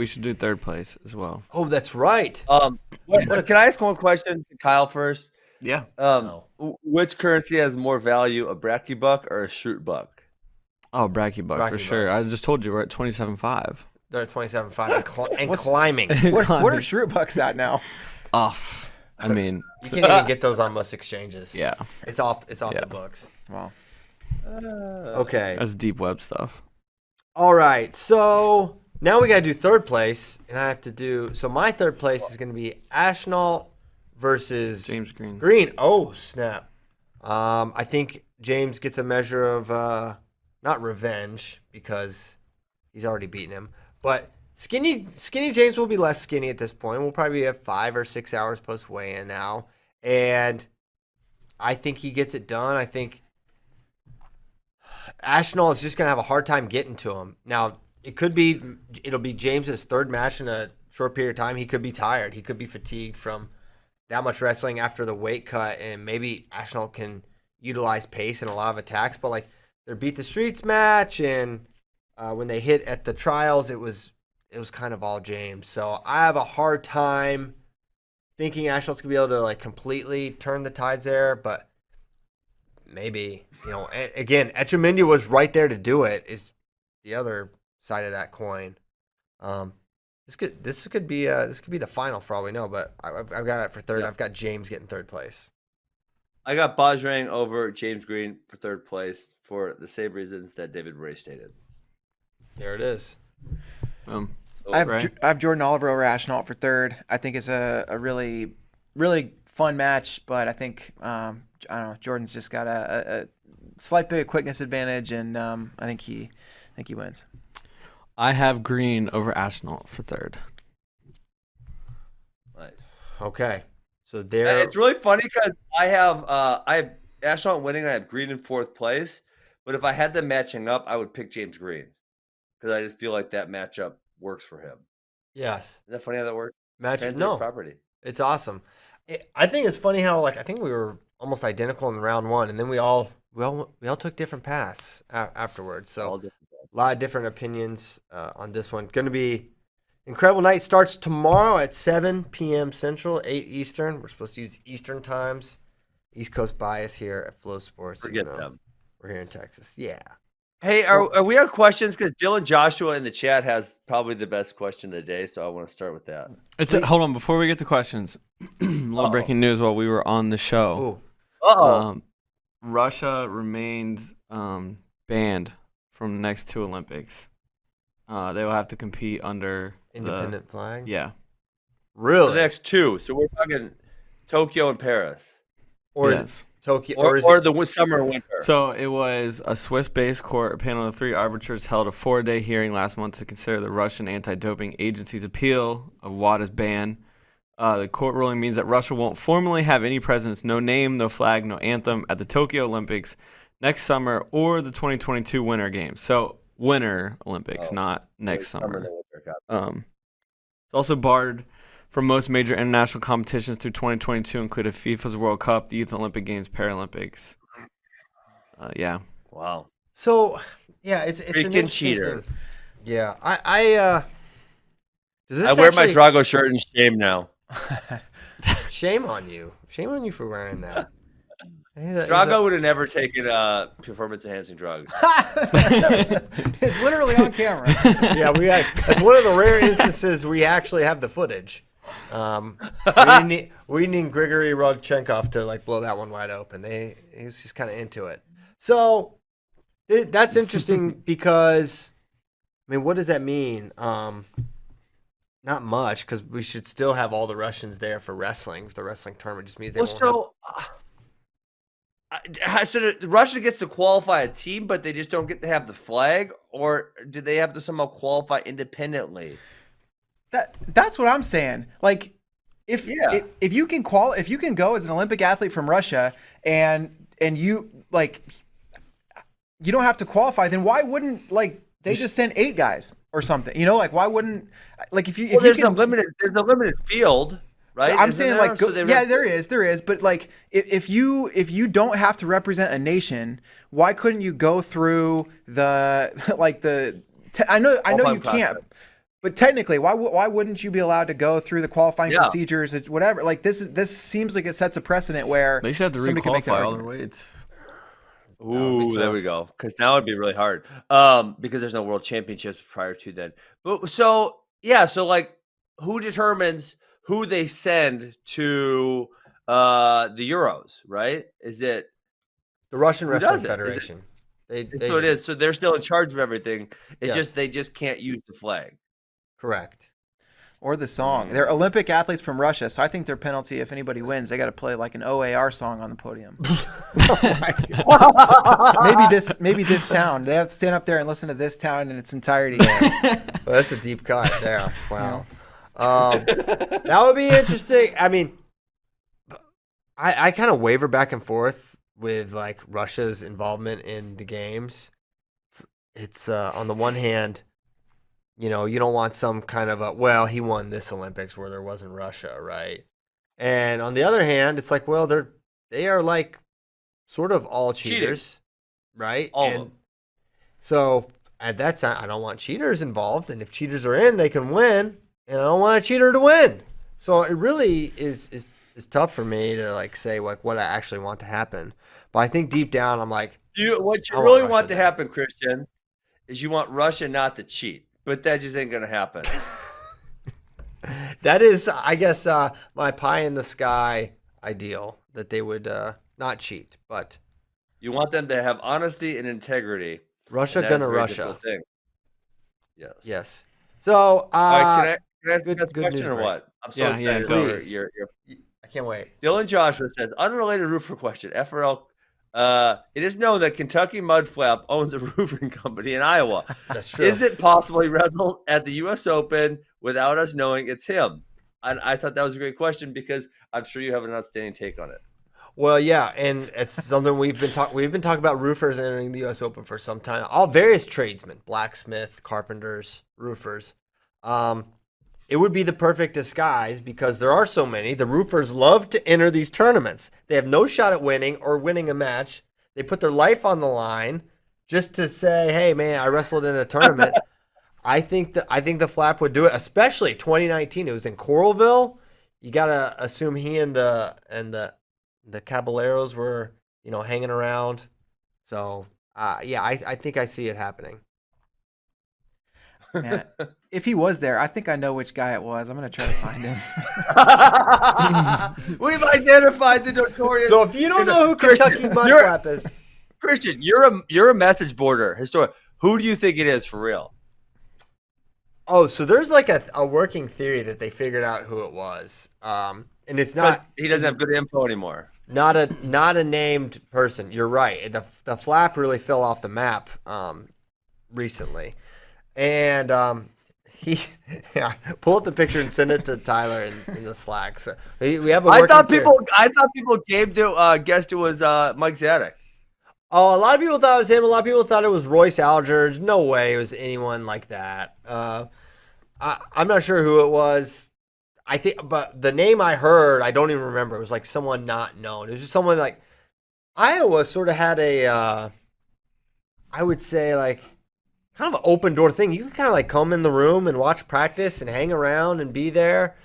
should do third place as well. Oh, that's right. Can I ask one question to Kyle first? Yeah. Which currency has more value, a Bracky buck or a Shoot buck? Oh, Bracky buck for sure. I just told you we're at 27.5. They're at 27.5 and climbing. What are Shroot bucks at now? Off. I mean, you can't even get those on most exchanges. Yeah. It's off the books. Wow. Okay. That's deep web stuff. All right. So now we got to do third place, and I have to do. So my third place is going to be Ashnault versus James Green. Green. Oh snap! I think James gets a measure of not revenge because he's already beaten him, but skinny James will be less skinny at this point. We'll probably have 5 or 6 hours post weigh-in now, And I think he gets it done. I think Ashnall is just going to have a hard time getting to him. Now, it'll be James's third match in a short period of time. He could be tired. He could be fatigued from that much wrestling after the weight cut, and maybe Ashnall can utilize pace and a lot of attacks. But like their Beat the Streets match, and when they hit at the trials, it was kind of all James. So I have a hard time thinking Ashnall's gonna be able to like completely turn the tides there, but maybe, again, Etchemindia was right there to do it. Is the other side of that coin. This could be the final for all we know, but I've got it for third. Yeah. I've got James getting third place. I got Bajrang over James Green for third place for the same reasons that David Ray stated. There it is. I have Jordan Oliver over Ashnall for third. I think it's a really, really fun match, but I think I don't know. Jordan's just got a slight bit of quickness advantage, and I think he wins. I have Green over Ashnall for third. Nice. Okay, so there. It's really funny because I have Ashnall winning. I have Green in fourth place, but if I had them matching up, I would pick James Green because I just feel like that matchup works for him. Yes. Isn't that funny how that works? No. Property. It's awesome. I think it's funny how I think we were almost identical in round one, and then we all took different paths afterwards. So a lot of different opinions on this one. Going to be incredible night. Starts tomorrow at 7 p.m. Central, 8 Eastern. We're supposed to use Eastern times. East Coast bias here at Flow Sports. Forget them. We're here in Texas. Yeah. Hey, are we on questions? Because Dylan Joshua in the chat has probably the best question of the day, so I want to start with that. Hold on, before we get to questions, a little breaking news while we were on the show. Russia remains banned from the next two Olympics. They will have to compete under independent flag. Yeah. Really? The next two. So we're talking Tokyo and Paris. Or yes. Tokyo, or the summer and winter. So it was a Swiss-based court. A panel of 3 arbiters held a 4-day hearing last month to consider the Russian anti-doping agency's appeal of WADA's ban. The court ruling means that Russia won't formally have any presence, no name, no flag, no anthem at the Tokyo Olympics next summer or the 2022 Winter Games. So Winter Olympics, not next summer. It's also barred from most major international competitions through 2022, including FIFA's World Cup, the Youth Olympic Games, Paralympics. Yeah. Wow. So, yeah, it's freaking an cheater. Thing. Yeah, I wear my Drago shirt in shame now. Shame on you. Shame on you for wearing that. Drago would have never taken a performance-enhancing drug. It's literally on camera. Yeah, it's one of the rare instances we actually have the footage. We need Grigory Rodchenkov to blow that one wide open. He was just kind of into it. So that's interesting because, what does that mean? Not much, because we should still have all the Russians there for wrestling. If the wrestling tournament just means they won't so Russia gets to qualify a team, but they just don't get to have the flag, or do they have to somehow qualify independently? That's what I'm saying. If you can if you can go as an Olympic athlete from Russia and you you don't have to qualify, then why wouldn't they just send 8 guys or something? Why wouldn't there's a limited field. Right? I'm saying there is, but if you don't have to represent a nation, why couldn't you go through the I know you can't, but technically, why wouldn't you be allowed to go through the qualifying procedures, whatever? This seems like it sets a precedent where they should have to requalify all their weights. Ooh, there we go. Because now it'd be really hard. Because there's no world championships prior to then. But so who determines who they send to the Euros, right? Is it the Russian Wrestling Federation? It is. So they're still in charge of everything. It's just they just can't use the flag. Correct. Or the song. They're Olympic athletes from Russia, so I think their penalty, if anybody wins, they got to play an OAR song on the podium. maybe this town. They have to stand up there and listen to this town in its entirety. Well, that's a deep cut there. Wow. That would be interesting. I kind of waver back and forth with like Russia's involvement in the games. It's on the one hand, you don't want some kind of he won this Olympics where there wasn't Russia, right? And on the other hand, it's like, well, they are like sort of all cheaters, right? All of them. So at that time, I don't want cheaters involved, and if cheaters are in, they can win, and I don't want a cheater to win. So it really is tough for me to like say like what I actually want to happen. But I think deep down, I'm like, what you really want to happen, Christian, is you want Russia not to cheat, but that just ain't gonna happen. That is, I guess, my pie in the sky ideal that they would not cheat, but you want them to have honesty and integrity. Russia gonna Russia. Yes. Yes. So, can I ask a question or break. what? I'm so excited. Please. Your I can't wait. Dylan Joshua says, unrelated roofer question. FRL. It is known that Kentucky Mud Flap owns a roofing company in Iowa. That's true. Is it possible he wrestled at the U.S. Open without us knowing it's him? And I thought that was a great question because I'm sure you have an outstanding take on it. Well, yeah, and it's something we've been talking about roofers entering the U.S. Open for some time. All various tradesmen, blacksmith, carpenters, roofers. It would be the perfect disguise because there are so many. The roofers love to enter these tournaments. They have no shot at winning or winning a match. They put their life on the line just to say, "Hey, man, I wrestled in a tournament." I think the Flap would do it, especially 2019. It was in Coralville. You gotta assume he and the Caballeros were hanging around. So I think I see it happening. Man, if he was there, I think I know which guy it was. I'm gonna try to find him. We've identified the notorious. So if you don't know who Kentucky Mudflap is, Christian, you're a message boarder historian. Who do you think it is for real? Oh, so there's like a working theory that they figured out who it was, and it's not. But he doesn't have good info anymore. Not a named person. You're right. The Flap really fell off the map recently. And he pull up the picture and send it to Tyler in the Slack. So we have a I thought people came to guessed it was Mike Zadek. Oh, a lot of people thought it was him. A lot of people thought it was Royce Alger. No way it was anyone like that. I'm not sure who it was. I think, but the name I heard, I don't even remember. It was like someone not known. It was just someone like Iowa sort of had I would say like kind of an open door thing. You could kind of like come in the room and watch practice and hang around and be there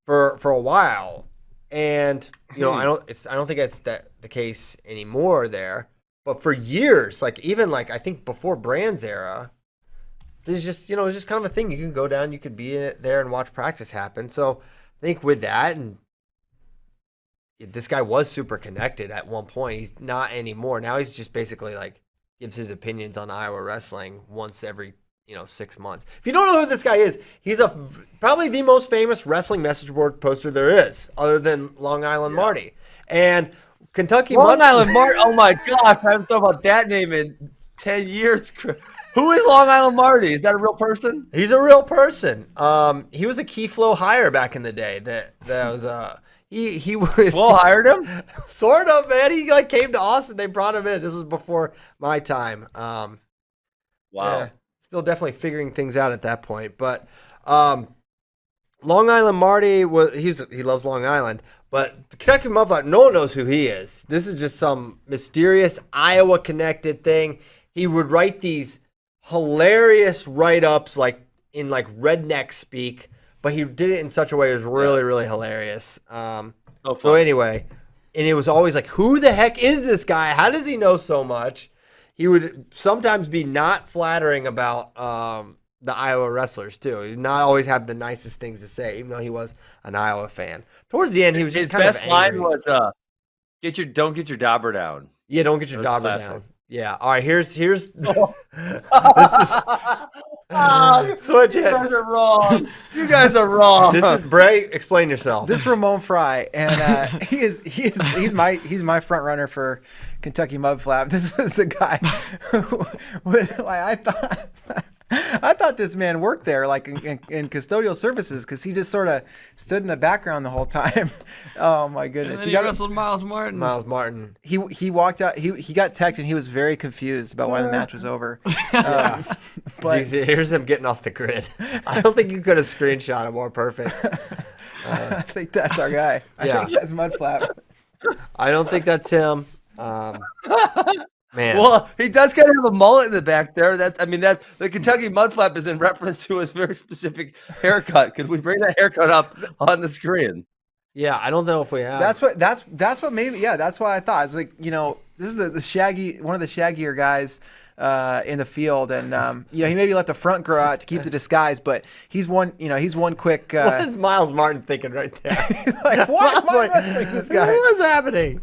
for a while. And I don't think that's the case anymore there. But for years, like even like I think before Brand's era, there's just it was just kind of a thing. You can go down, you could be there and watch practice happen. So I think with that, and this guy was super connected at one point. He's not anymore. Now he's just basically like gives his opinions on Iowa wrestling once every 6 months. If you don't know who this guy is, he's probably the most famous wrestling message board poster there is, other than Long Island Marty. And Kentucky Long Island Marty. Oh my gosh, I haven't thought about that name in 10 years. Who is Long Island Marty? Is that a real person? He's a real person. He was a Key Flow hire back in the day. That was he was Flo hired him? Sort of, man. He like came to Austin. They brought him in. This was before my time. Wow. Yeah, still definitely figuring things out at that point. But Long Island Marty he loves Long Island. But Kentucky Mudflap, no one knows who he is. This is just some mysterious Iowa connected thing. He would write these hilarious write-ups like in like redneck speak, but he did it in such a way it was really, really hilarious. So anyway, and it was always like, who the heck is this guy? How does he know so much? He would sometimes be not flattering about the Iowa wrestlers too. He did not always have the nicest things to say, even though he was an Iowa fan. Towards the end, he was just kind of angry. His best line was, don't get your dauber down. Yeah, don't get your dauber down. Yeah. All right. Here's. This is. Switch it. You guys are wrong. You guys are wrong. This is Bray. Explain yourself. This is Ramon Fry, and he's my front runner for Kentucky Mudflap. This was the guy who, I thought. I thought this man worked there, like in custodial services, because he just sort of stood in the background the whole time. Oh my goodness! And then he wrestled Miles Martin. Miles Martin. He walked out. He got teched and he was very confused about why the match was over. But here's him getting off the grid. I don't think you could have screenshot it more perfect. I think that's our guy. I think that's Mudflap. I don't think that's him. Man. Well, he does kind of have a mullet in the back there. The Kentucky Mudflap is in reference to his very specific haircut. Could we bring that haircut up on the screen? Yeah, I don't know if we have. That's what made me. Yeah, that's why I thought. It's like, this is the shaggy, one of the shaggier guys in the field, and he maybe let the front grow out to keep the disguise, but he's one quick. What is Miles Martin thinking right there? Like, why am I wrestling this guy? What's happening?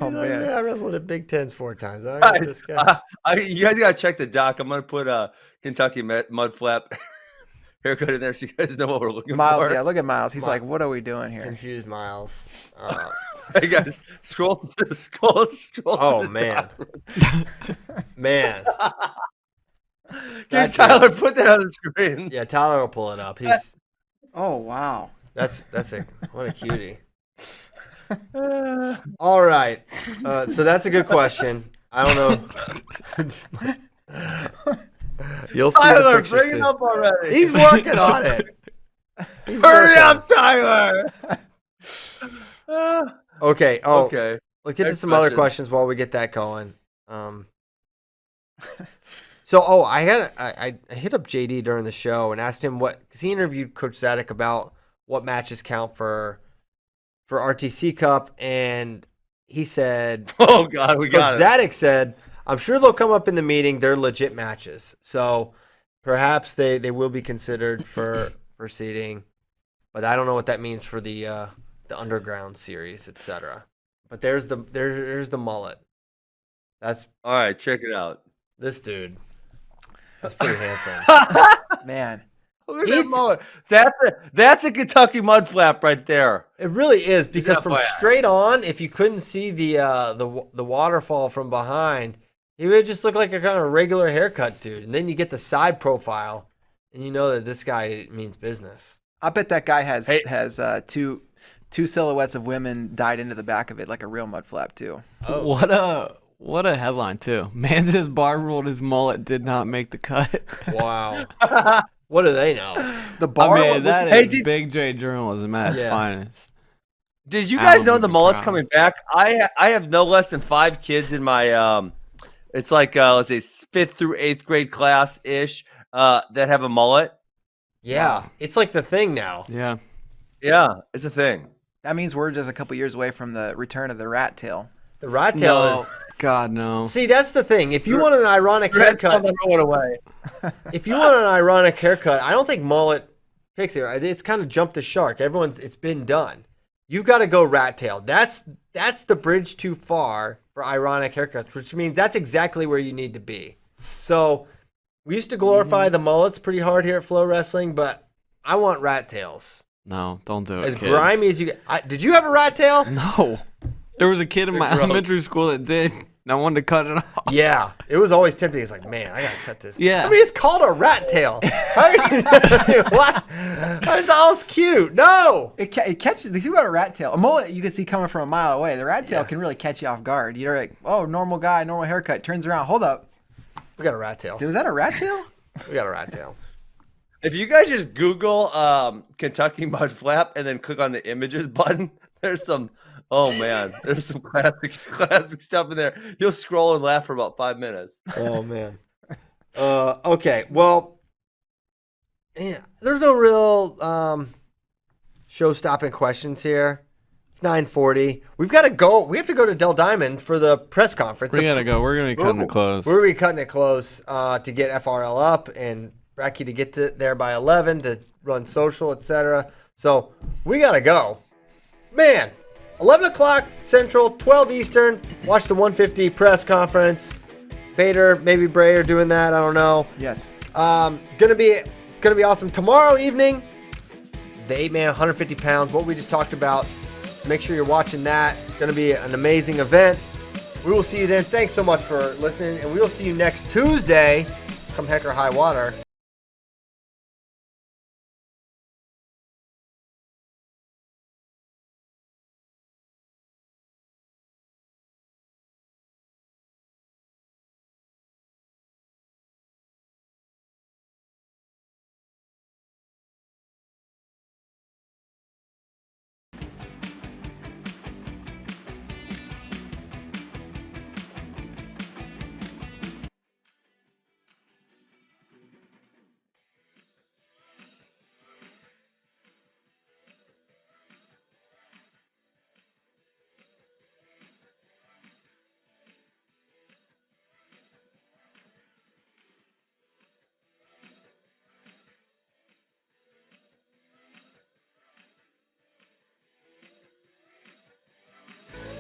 Oh man, I wrestled at Big Tens 4 times. I got this guy. You guys gotta check the doc. I'm gonna put a Kentucky Mudflap haircut in there so you guys know what we're looking Miles, for. Yeah, look at Miles. He's like, what are we doing here? Confused Miles. Hey guys, scroll. Oh man, man. Can Tyler put that on the screen? Yeah, Tyler will pull it up. He's. Oh wow. What a cutie. All right. So that's a good question. I don't know. You'll see Tyler, the picture bring soon. it up already. He's working on it. Hurry up, Tyler. Okay. Okay. Let's get to Next some other question. questions while we get that going. I hit up JD during the show and asked him because he interviewed Coach Zadek about what matches count for RTC Cup, and he said, "Oh God, we got Coach it." Zadek said, "I'm sure they'll come up in the meeting. They're legit matches, so perhaps they will be considered for seeding, but I don't know what that means for the Underground series, etc." But there's the mullet. That's All right. Check it out. this dude. That's pretty handsome. Man. Look at that mullet. That's a Kentucky Mudflap right there. It really is, because from FYI. straight on, if you couldn't see the waterfall from behind, he would just look like a kind of regular haircut dude. And then you get the side profile, and you know that this guy means business. I bet that guy has two silhouettes of women dyed into the back of it like a real Mudflap too. Oh. What a headline too. Man says bar ruled his mullet did not make the cut. Wow. What do they know? The bar. That is Big J journalism at its finest. Did you guys know the mullet's coming back? I have no less than 5 kids in my it's like let's say 5th through 8th grade class ish that have a mullet. Yeah, it's like the thing now. Yeah. Yeah, it's a thing. That means we're just a couple years away from the return of the rat tail. The rat tail is. God no. See, that's the thing. If you want an ironic haircut, away. if you want an ironic haircut, I don't think mullet picks it. It's kind of jumped the shark. It's been done. You've got to go rat tail. That's the bridge too far for ironic haircuts, which means that's exactly where you need to be. So we used to glorify the mullets pretty hard here at FloWrestling, but I want rat tails. No, don't do it. As kids. grimy as you get. Did you have a rat tail? No. There was a kid in my elementary school that did, and I wanted to cut it off. Yeah, it was always tempting. It's like, man, I gotta cut this. Yeah. I mean, it's called a rat tail. What? It's all cute. No. It catches. The thing about a rat tail, a mullet you can see coming from a mile away. The rat tail can really catch you off guard. You're like, oh, normal guy, normal haircut. Turns around. Hold up. We got a rat tail. Dude, was that a rat tail? We got a rat tail. If you guys just Google Kentucky Mudflap and then click on the images button, there's some classic stuff in there. You'll scroll and laugh for about 5 minutes. Oh man. Okay. Well, yeah, there's no real show-stopping questions here. It's 9:40. We've got to go. We have to go to Del Diamond for the press conference. We gotta go. We're gonna be cutting it close. We're gonna be cutting it close to get FRL up and Bracky to get there by 11 to run social, etc. So we gotta go. Man, 11 o'clock Central, 12 Eastern. Watch the 150 press conference. Bader, maybe Bray are doing that. I don't know. Yes. Gonna be awesome. Tomorrow evening is the 8-man, 150 pounds. What we just talked about. Make sure you're watching that. Gonna be an amazing event. We will see you then. Thanks so much for listening, and we will see you next Tuesday come heck or high water.